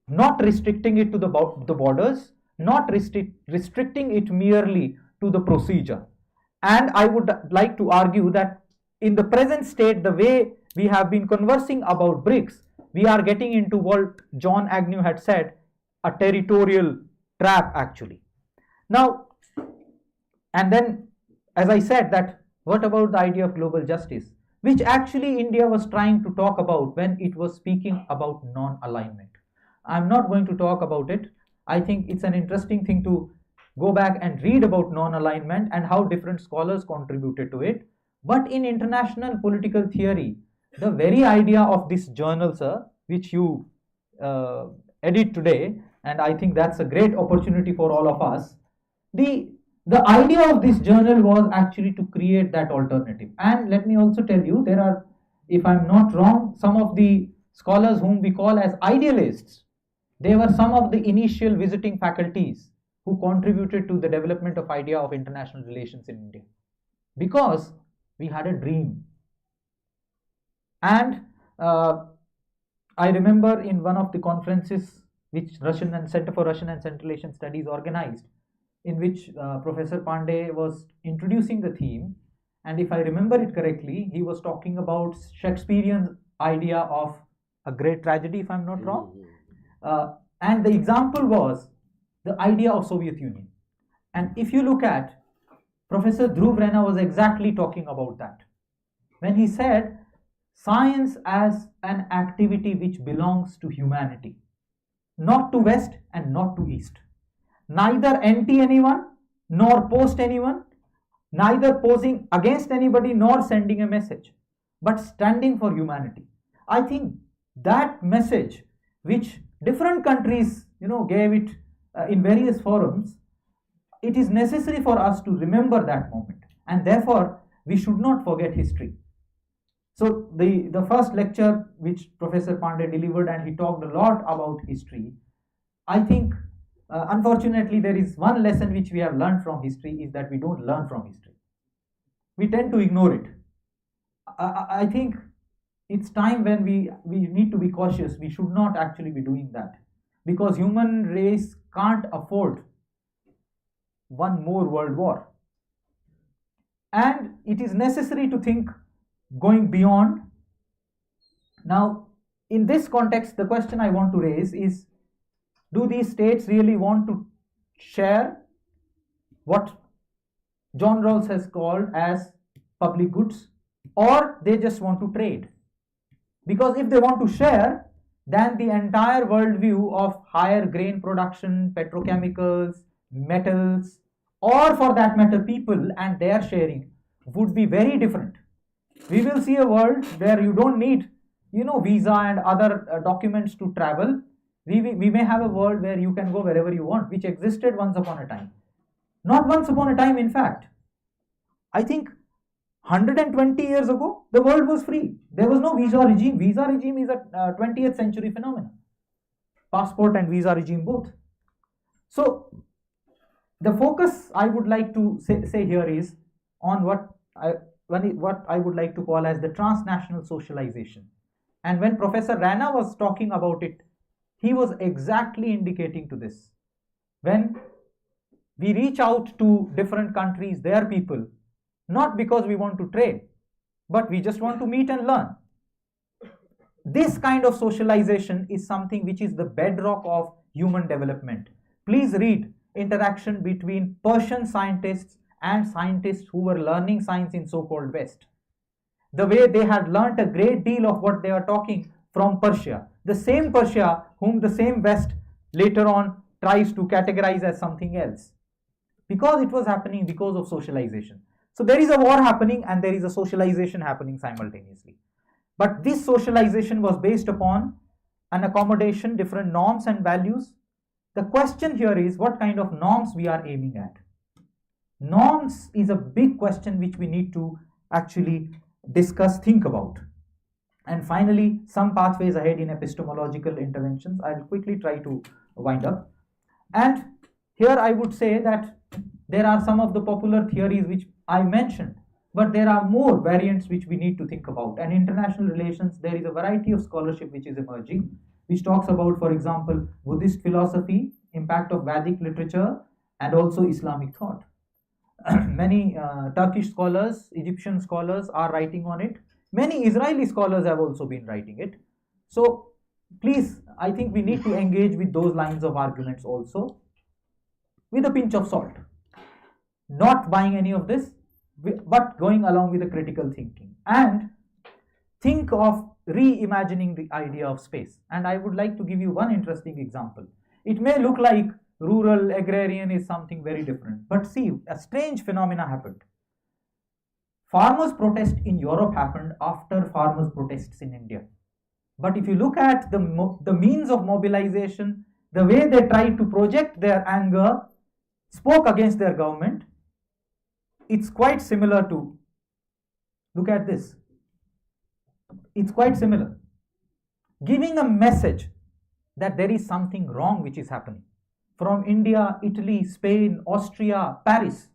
not restricting it to the borders, not restricting it merely to the procedure. And I would like to argue that in the present state, the way we have been conversing about BRICS, we are getting into what John Agnew had said, a territorial trap actually. Now, and then, as I said, that what about the idea of global justice, which actually India was trying to talk about when it was speaking about non-alignment. I'm not going to talk about it. I think it's an interesting thing to go back and read about non-alignment and how different scholars contributed to it. But in international political theory, the very idea of this journal, sir, which you edit today, and I think that's a great opportunity for all of us, the idea of this journal was actually to create that alternative. And let me also tell you, there are, if I'm not wrong, some of the scholars whom we call as idealists, they were some of the initial visiting faculties who contributed to the development of idea of international relations in India, because we had a dream. And I remember in one of the conferences which Russian and Center for Russian and Central Asian Studies organized, in which Professor Pandey was introducing the theme, and if I remember it correctly, he was talking about Shakespearean idea of a great tragedy, if I'm not wrong. And the example was the idea of Soviet Union. And if you look at, Professor Dhruv Rana was exactly talking about that when he said science as an activity which belongs to humanity, not to West and not to East, neither anti anyone nor post anyone, neither posing against anybody nor sending a message, but standing for humanity. I think that message, which different countries gave it in various forums, it is necessary for us to remember that moment, and therefore we should not forget history. So the first lecture which Professor Pandey delivered, and he talked a lot about history, I think unfortunately there is one lesson which we have learned from history, is that we don't learn from history. We tend to ignore it. I think it's time when we need to be cautious. We should not actually be doing that, because human race can't afford one more world war, and it is necessary to think going beyond. Now, in this context, the question I want to raise is, do these states really want to share what John Rawls has called as public goods, or they just want to trade? Because if they want to share, then the entire worldview of higher grain production, petrochemicals, metals, or for that matter people and their sharing would be very different. We will see a world where you don't need visa and other documents to travel. We may have a world where you can go wherever you want, which existed once upon a time. Not once upon a time, in fact. I think 120 years ago, the world was free. There was no visa regime. Visa regime is a 20th century phenomenon. Passport and visa regime both. So the focus I would like to say here is on what I would like to call as the transnational socialization. And when Professor Rana was talking about it, he was exactly indicating to this. When we reach out to different countries, their people, not because we want to trade, but we just want to meet and learn. This kind of socialization is something which is the bedrock of human development. Please read interaction between Persian scientists and scientists who were learning science in so-called West. the way they had learnt a great deal of what they are talking from Persia, the same Persia whom the same West later on tries to categorize as something else, because it was happening because of socialization. So there is a war happening and there is a socialization happening simultaneously. But this socialization was based upon an accommodation, different norms and values. The question here is what kind of norms we are aiming at. Norms is a big question which we need to actually discuss, think about. And finally, some pathways ahead in epistemological interventions. I'll quickly try to wind up. And here I would say that there are some of the popular theories which I mentioned, but there are more variants which we need to think about. And international relations, there is a variety of scholarship which is emerging, which talks about, for example, Buddhist philosophy, impact of Vedic literature, and also Islamic thought. Many Turkish scholars, Egyptian scholars are writing on it. Many Israeli scholars have also been writing it. So please, I think we need to engage with those lines of arguments also with a pinch of salt. Not buying any of this, but going along with the critical thinking. And think of reimagining the idea of space. And I would like to give you one interesting example. It may look like rural, agrarian is something very different. But see, a strange phenomena happened. Farmers' protest in Europe happened after farmers' protests in India. But if you look at the means of mobilization, the way they tried to project their anger, spoke against their government, it's quite similar to, look at this, it's quite similar. Giving a message that there is something wrong which is happening. From India, Italy, Spain, Austria, Paris,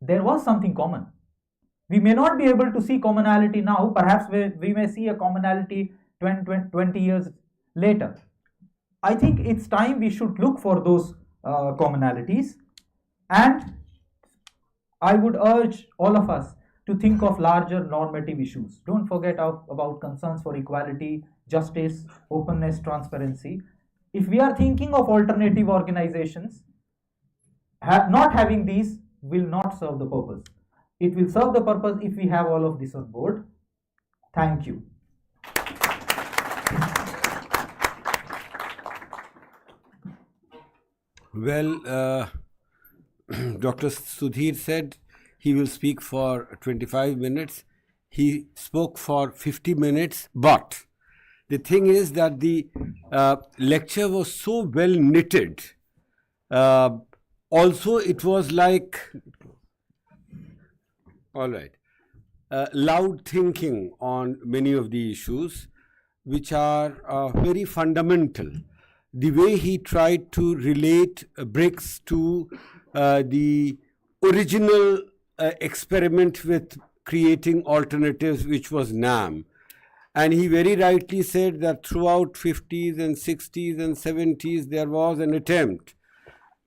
there was something common. We may not be able to see commonality now, perhaps we may see a commonality 20 years later. I think it's time we should look for those commonalities, and I would urge all of us to think of larger normative issues. Don't forget about concerns for equality, justice, openness, transparency. If we are thinking of alternative organizations, not having these will not serve the purpose. It will serve the purpose if we have all of this on board. Thank you. Well, Dr. Sudhir said he will speak for 25 minutes. He spoke for 50 minutes, but the thing is that the lecture was so well knitted. Also, it was like, all right, loud thinking on many of the issues, which are very fundamental. The way he tried to relate BRICS to the original experiment with creating alternatives, which was NAM. And he very rightly said that throughout 50s and 60s and 70s, there was an attempt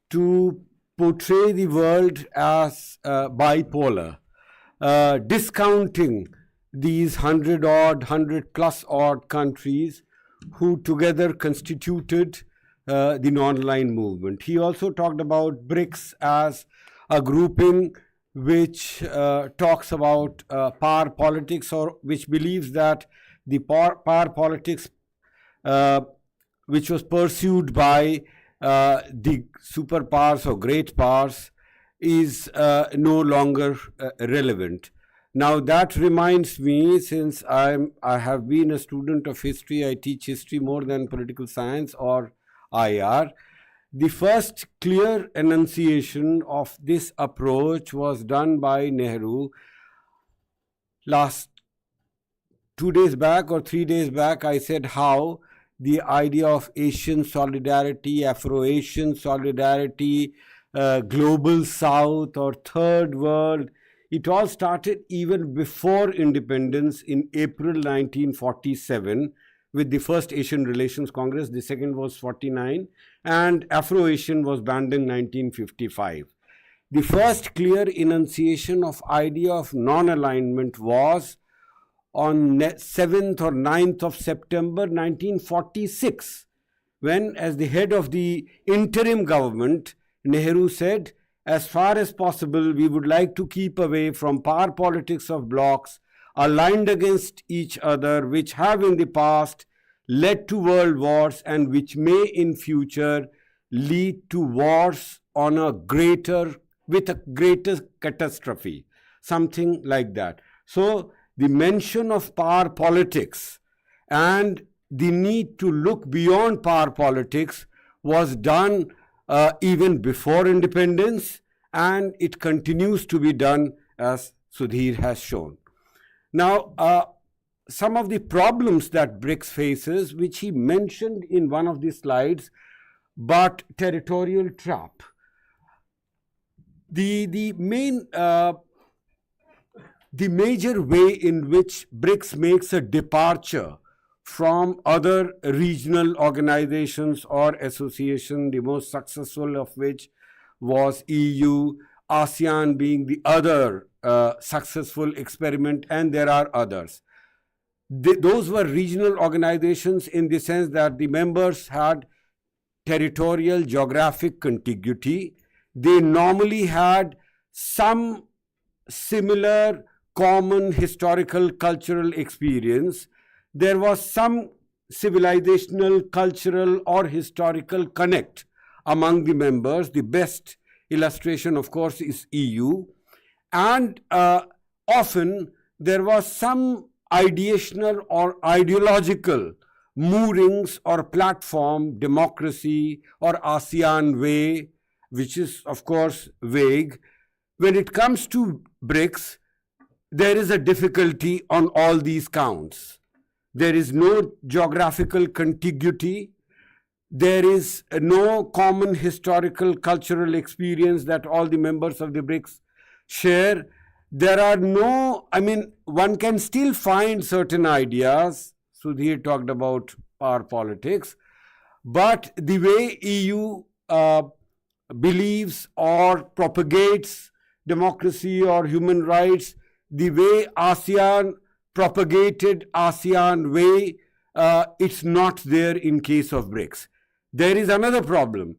to portray the world as bipolar, discounting these 100 plus odd countries who together constituted the non-aligned movement. He also talked about BRICS as a grouping which talks about power politics, or which believes that the power politics which was pursued by the superpowers or great powers is no longer relevant. Now that reminds me, since I have been a student of history, I teach history more than political science or IR. The first clear enunciation of this approach was done by Nehru last 2 days back or 3 days back. I said how the idea of Asian solidarity, Afro-Asian solidarity, global South or third world, it all started even before independence in April 1947 with the first Asian Relations Congress. The second was 49, and Afro-Asian was banned in 1955. The first clear enunciation of idea of non-alignment was on 7th or 9th of September 1946, when, as the head of the interim government, Nehru said, as far as possible, we would like to keep away from power politics of blocs aligned against each other, which have in the past led to world wars and which may in future lead to wars on a greater catastrophe, something like that. So the mention of power politics and the need to look beyond power politics was done even before independence, and it continues to be done, as Sudhir has shown. Now, some of the problems that BRICS faces, which he mentioned in one of the slides, but territorial trap. The major way in which BRICS makes a departure from other regional organizations or associations, the most successful of which was EU, ASEAN being the other successful experiment, and there are others. Those were regional organizations in the sense that the members had territorial geographic contiguity. They normally had some similar common historical cultural experience. There was some civilizational, cultural or historical connect among the members. The best illustration, of course, is EU. And often there was some ideational or ideological moorings or platform, democracy or ASEAN way, which is, of course, vague. When it comes to BRICS, there is a difficulty on all these counts. There is no geographical contiguity. There is no common historical cultural experience that all the members of the BRICS share. There are no, one can still find certain ideas. Sudhir talked about power politics, but the way EU believes or propagates democracy or human rights, the way ASEAN propagated ASEAN way, it's not there in case of BRICS. There is another problem.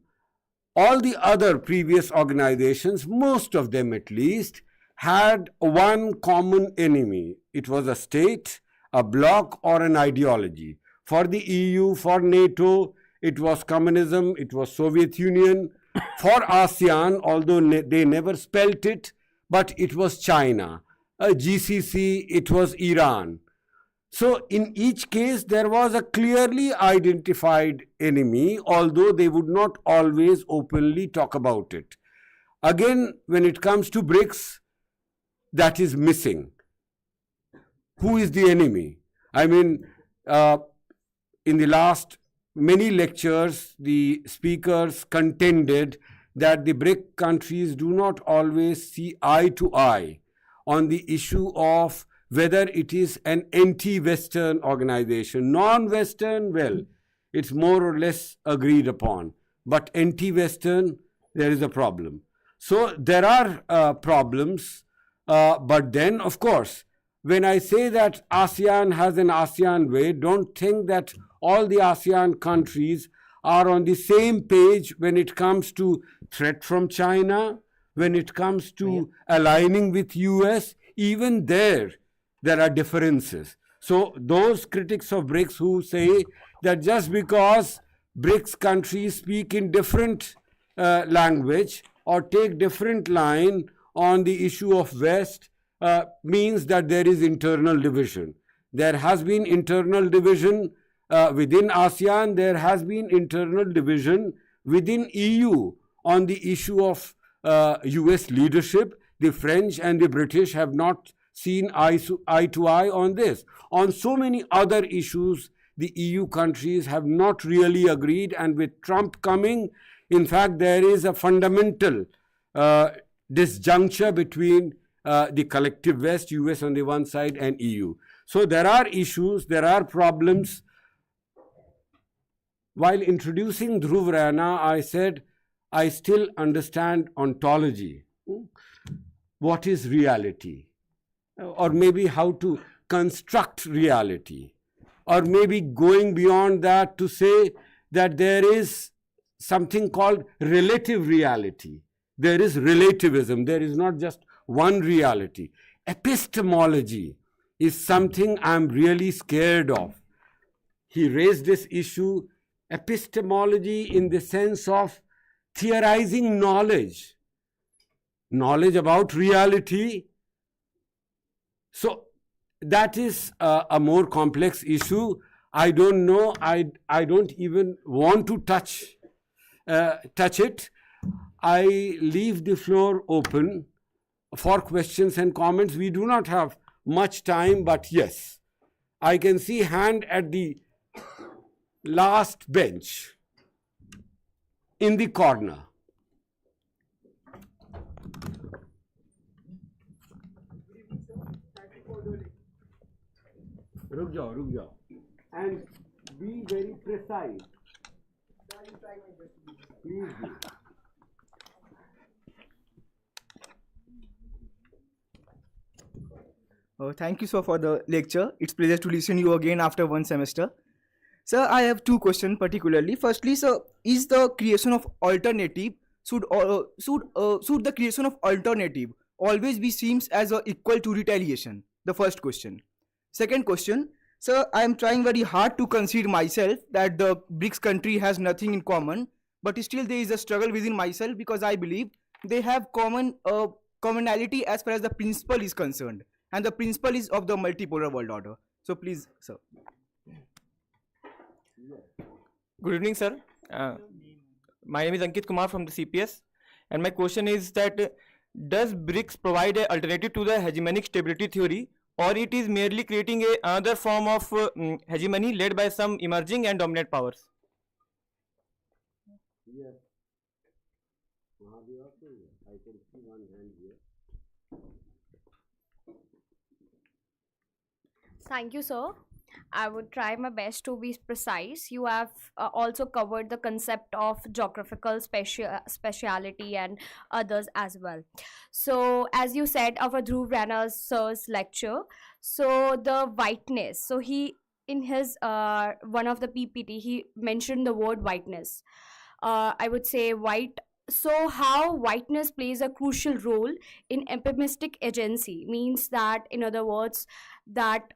All the other previous organizations, most of them at least, had one common enemy. It was a state, a bloc, or an ideology. For the EU, for NATO, it was communism, it was Soviet Union. For ASEAN, although they never spelt it, but it was China. GCC, it was Iran. So in each case, there was a clearly identified enemy, although they would not always openly talk about it. Again, when it comes to BRICS, that is missing. Who is the enemy? In the last many lectures, the speakers contended that the BRIC countries do not always see eye to eye on the issue of whether it is an anti-Western organization. Non-Western, well, it's more or less agreed upon. But anti-Western, there is a problem. So there are problems. But then, of course, when I say that ASEAN has an ASEAN way, don't think that all the ASEAN countries are on the same page when it comes to threat from China, when it comes to aligning with US. Even there are differences. So those critics of BRICS who say that just because BRICS countries speak in different language or take different line on the issue of West means that there is internal division. There has been internal division within ASEAN. There has been internal division within EU on the issue of US leadership. The French and the British have not seen eye to eye on this. On so many other issues, the EU countries have not really agreed, and with Trump coming, in fact, there is a fundamental disjuncture between the collective West, US on the one side, and EU. So there are issues, there are problems. While introducing Dhruv Rana, I said, I still understand ontology. What is reality? Or maybe how to construct reality. Or maybe going beyond that to say that there is something called relative reality. there is relativism. There is not just one reality. Epistemology is something I'm really scared of. He raised this issue, epistemology in the sense of theorizing knowledge, knowledge about reality. So that is a more complex issue. I don't know. I don't even want to touch it. I leave the floor open for questions and comments. We do not have much time, but yes, I can see hand at the last bench in the corner. रुक जाओ and be very precise. Please do. Thank you, sir, for the lecture. It's pleasure to listen to you again after one semester. Sir, I have two questions particularly. Firstly, sir, is the creation of alternative should the creation of alternative always be seems as equal to retaliation? The first question. Second question, sir, I am trying very hard to concede myself that the BRICS country has nothing in common, but still there is a struggle within myself because I believe they have commonality as far as the principle is concerned, and the principle is of the multipolar world order. So please, sir. Good evening, sir. My name is Ankit Kumar from the CPS, and my question is that does BRICS provide an alternative to the hegemonic stability theory, or it is merely creating another form of hegemony led by some emerging and dominant powers? Yes. I can see one hand here. Thank you, sir. I would try my best to be precise. You have also covered the concept of geographical speciality and others as well. So, as you said, our Dhruv Rana sir's lecture, so the whiteness. So he, in his one of the PPT, he mentioned the word whiteness. I would say white. So how whiteness plays a crucial role in epimistic agency means that, in other words, that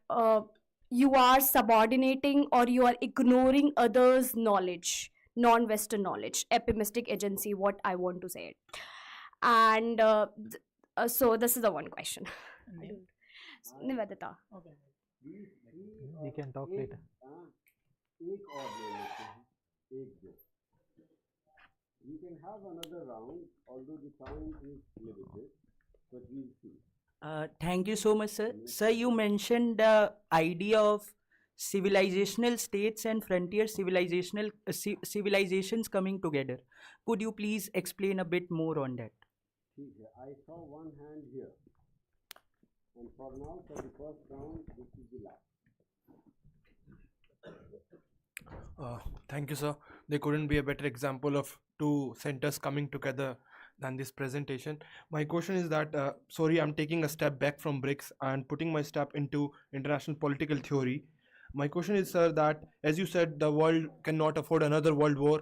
you are subordinating or you are ignoring others' knowledge, non-Western knowledge, epimistic agency, what I want to say. And so this is the one question. Nivedita. We can talk later. We can have another round, although the time is limited, but we'll see. Thank you so much, sir. Sir, you mentioned the idea of civilizational states and frontier civilizations coming together. Could you please explain a bit more on that? I saw one hand here. And for now, for the first round, this is the last. Thank you, sir. There couldn't be a better example of two centers coming together than this presentation. My question is that, sorry, I'm taking a step back from BRICS and putting my step into international political theory. My question is, sir, that as you said, the world cannot afford another world war.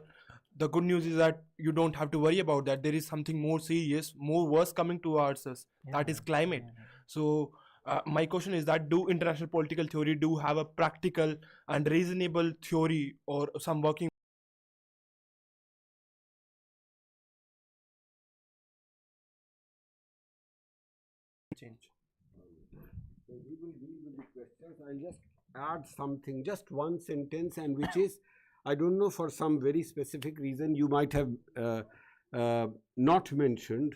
The good news is that you don't have to worry about that. There is something more serious, more worse coming towards us. That is climate. So my question is that, do international political theory do have a practical and reasonable theory or some working change? So we will deal with the questions. I'll just add something, just one sentence, and which is, I don't know, for some very specific reason you might have not mentioned.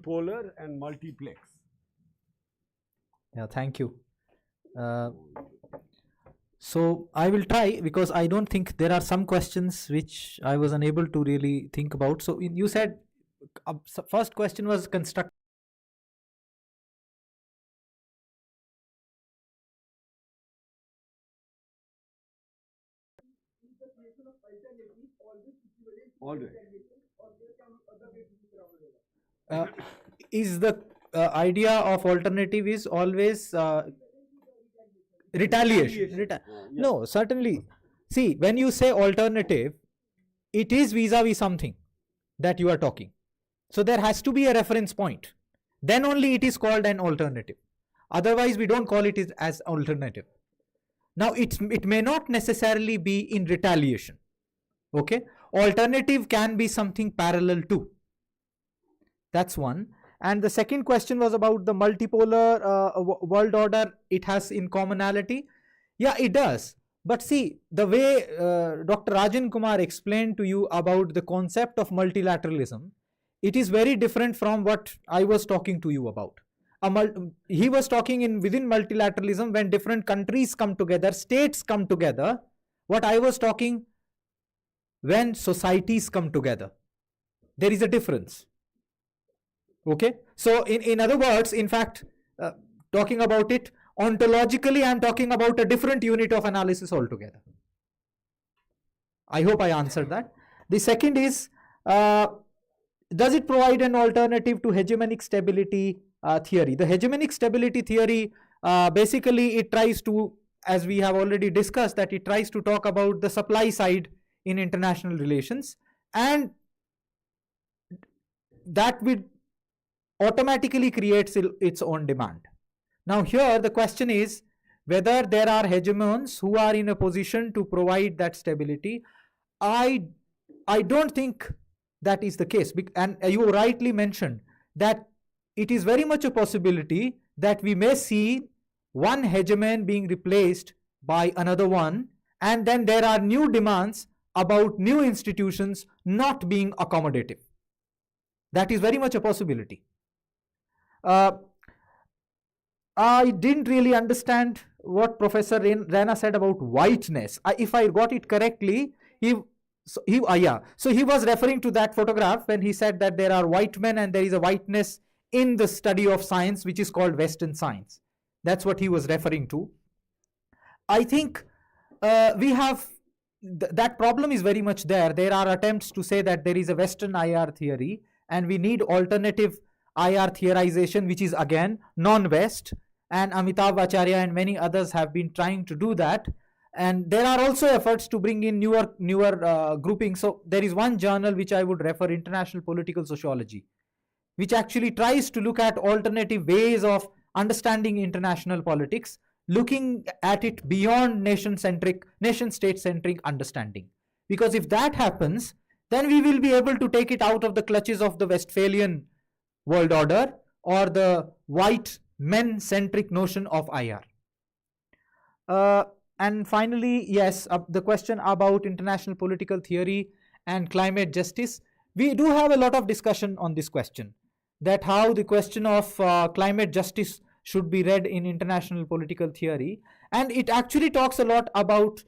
Polar and multiplex. Yeah, thank you. So I will try, because I don't think there are some questions which I was unable to really think about. So you said first question was construct. All right. Is the idea of alternative is always retaliation. No, certainly. See, when you say alternative, it is vis-a-vis something that you are talking. So there has to be a reference point. Then only it is called an alternative. Otherwise, we don't call it as alternative. Now, it may not necessarily be in retaliation. Okay? Alternative can be something parallel to. That's one. And the second question was about the multipolar world order. It has in commonality. Yeah, it does. But see, the way Dr. Rajan Kumar explained to you about the concept of multilateralism, it is very different from what I was talking to you about. He was talking within multilateralism when different countries come together, states come together. What I was talking when societies come together. There is a difference. Okay? So in other words, in fact, talking about it, ontologically, I am talking about a different unit of analysis altogether. I hope I answered that. The second is, does it provide an alternative to hegemonic stability theory? The hegemonic stability theory, basically it tries to, as we have already discussed, that it tries to talk about the supply side in international relations, and that will automatically creates its own demand. Now here the question is whether there are hegemons who are in a position to provide that stability. I don't think that is the case, and you rightly mentioned that it is very much a possibility that we may see one hegemon being replaced by another one, and then there are new demands about new institutions not being accommodative. That is very much a possibility. I didn't really understand what Professor Rana said about whiteness. If I got it correctly, he was referring to that photograph when he said that there are white men and there is a whiteness in the study of science, which is called Western science. That's what he was referring to. I think we have that problem is very much there. There are attempts to say that there is a Western IR theory and we need alternative IR theorization, which is again non-West, and Amitabh Acharya and many others have been trying to do that. And there are also efforts to bring in newer groupings. So there is one journal which I would refer, International Political Sociology, which actually tries to look at alternative ways of understanding international politics, looking at it beyond nation-state-centric understanding. Because if that happens, then we will be able to take it out of the clutches of the Westphalian world order or the white men-centric notion of IR. And finally, yes, the question about international political theory and climate justice. We do have a lot of discussion on this question, that how the question of climate justice should be read in international political theory. And it actually talks a lot about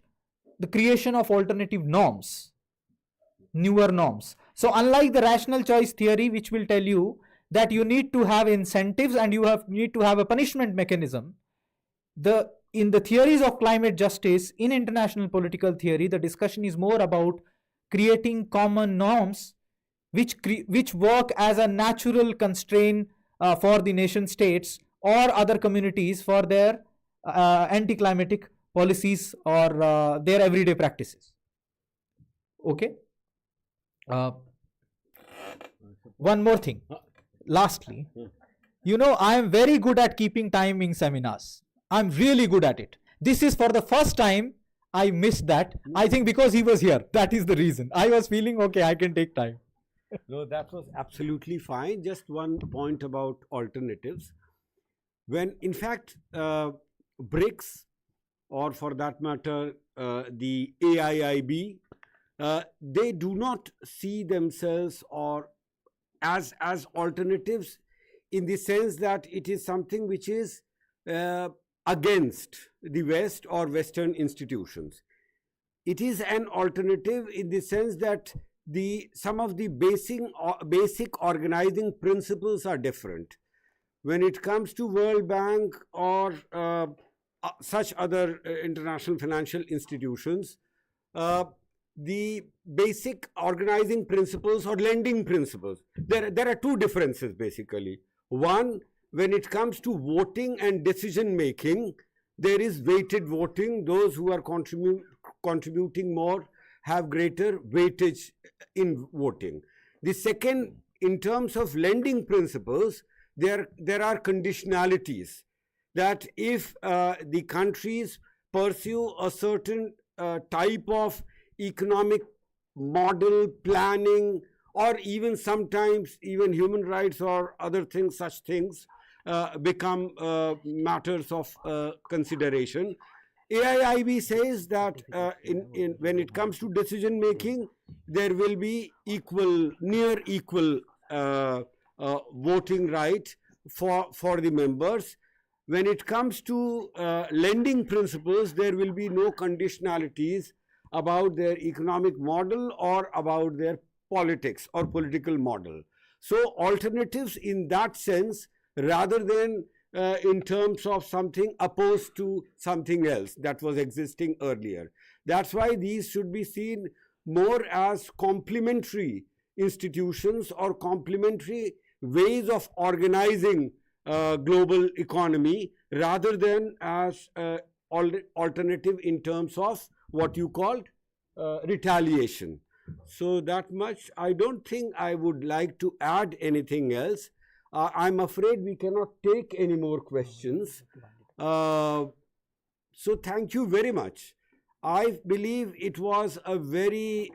the creation of alternative norms, newer norms. So unlike the rational choice theory, which will tell you that you need to have incentives and you need to have a punishment mechanism, in the theories of climate justice in international political theory, the discussion is more about creating common norms which work as a natural constraint for the nation states or other communities for their anti-climatic policies or their everyday practices. Okay. One more thing. Lastly, you know, I am very good at keeping time in seminars. I'm really good at it. This is for the first time I missed that. I think because he was here. That is the reason. I was feeling, okay, I can take time. No, that was absolutely fine. Just one point about alternatives. When, in fact, BRICS, or for that matter, the AIIB, they do not see themselves or as alternatives in the sense that it is something which is against the West or Western institutions. It is an alternative in the sense that some of the basic organizing principles are different. When it comes to World Bank or such other international financial institutions, the basic organizing principles or lending principles, there are two differences basically. One, when it comes to voting and decision making, there is weighted voting. Those who are contributing more have greater weightage in voting. The second, in terms of lending principles, there are conditionalities that if the countries pursue a certain type of economic model, planning, or even sometimes even human rights or other things, such things become matters of consideration. AIIB says that when it comes to decision making, there will be near equal voting right for the members. When it comes to lending principles, there will be no conditionalities about their economic model or about their politics or political model. So alternatives in that sense, rather than in terms of something opposed to something else that was existing earlier. That's why these should be seen more as complementary institutions or complementary ways of organizing global economy, rather than as alternative in terms of what you called retaliation. So that much. I don't think I would like to add anything else. I'm afraid we cannot take any more questions. So thank you very much. I believe it was a very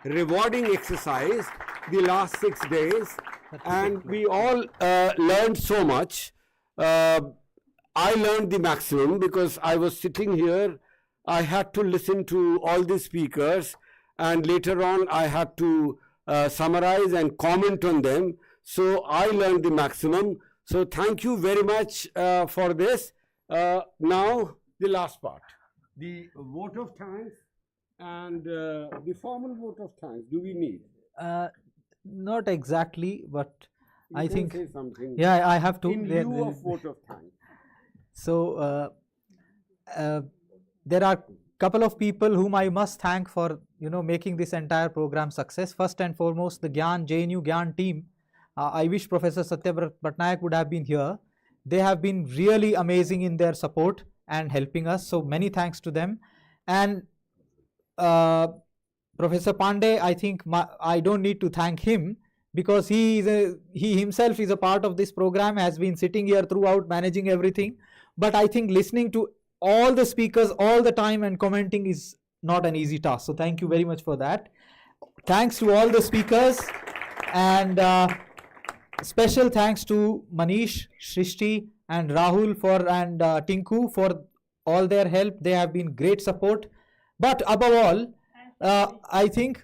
rewarding exercise the last 6 days, and we all learned so much. I learned the maximum because I was sitting here. I had to listen to all the speakers, and later on I had to summarize and comment on them. So I learned the maximum. So thank you very much for this. Now the last part, the vote of thanks and the formal vote of thanks. Do we need? Not exactly, but You I can think, say something yeah, I have to. in lieu of vote of thanks. So there are couple of people whom I must thank for making this entire program success. First and foremost, the JNU Gyan team. I wish Professor Satyabrat Patnaik would have been here. They have been really amazing in their support and helping us. So many thanks to them. And Professor Pandey, I think I don't need to thank him, because he himself is a part of this program, has been sitting here throughout managing everything. But I think listening to all the speakers all the time and commenting is not an easy task. So thank you very much for that. Thanks to all the speakers, and special thanks to Manish, Shrishti and Rahul and Tinku for all their help. They have been great support. But above all, I think,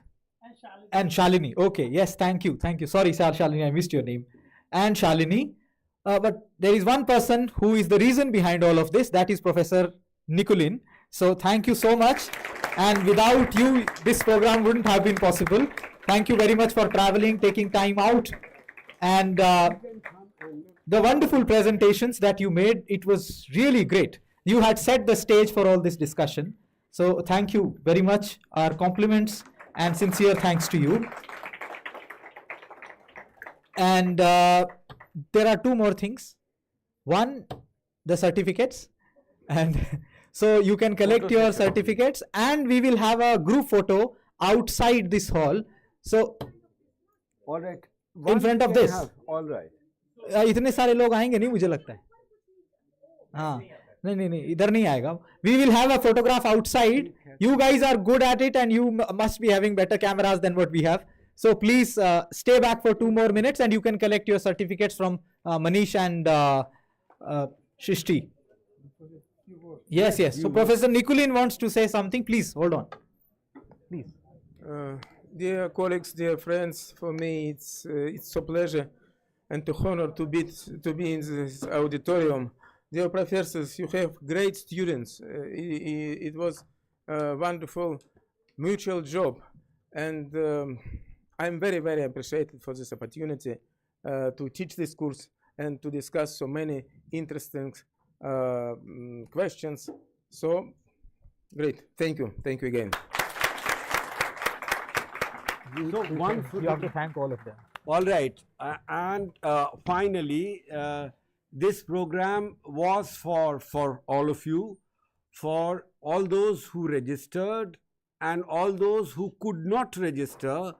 and Shalini. Okay, yes, thank you. Sorry, Shalini, I missed your name. And Shalini. But there is one person who is the reason behind all of this. That is Professor Nikulin. So thank you so much. And without you, this program wouldn't have been possible. Thank you very much for traveling, taking time out. And the wonderful presentations that you made, it was really great. You had set the stage for all this discussion. So thank you very much. Our compliments and sincere thanks to you. And there are two more things. One, the certificates. And so you can collect your certificates, and we will have a group photo outside this hall. So All right. in front of this. All right. इतने सारे लोग आएंगे नहीं, मुझे लगता है. हाँ, नहीं, इधर नहीं आएगा. We will have a photograph outside. You guys are good at it, and you must be having better cameras than what we have. So please stay back for 2 more minutes, and you can collect your certificates from Manish and Shrishti. Yes. So Professor Nikulin wants to say something. Please hold on. Please. Dear colleagues, dear friends, for me it's a pleasure and to honor to be in this auditorium. Dear professors, you have great students. It was a wonderful mutual job, and I'm very, very appreciated for this opportunity to teach this course and to discuss so many interesting questions. So great. Thank you again. So one You have to thank all of them. All right. And finally, this program was for all of you, for all those who registered and all those who could not register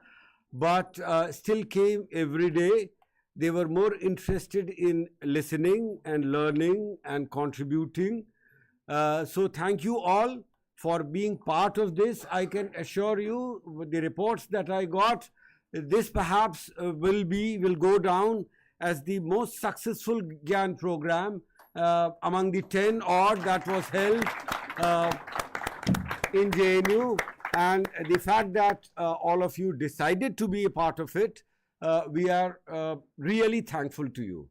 but still came every day. They were more interested in listening and learning and contributing. So thank you all for being part of this. I can assure you, with the reports that I got, this perhaps will go down as the most successful GYAN program among the 10 odd that was held in JNU. And the fact that all of you decided to be a part of it, we are really thankful to you.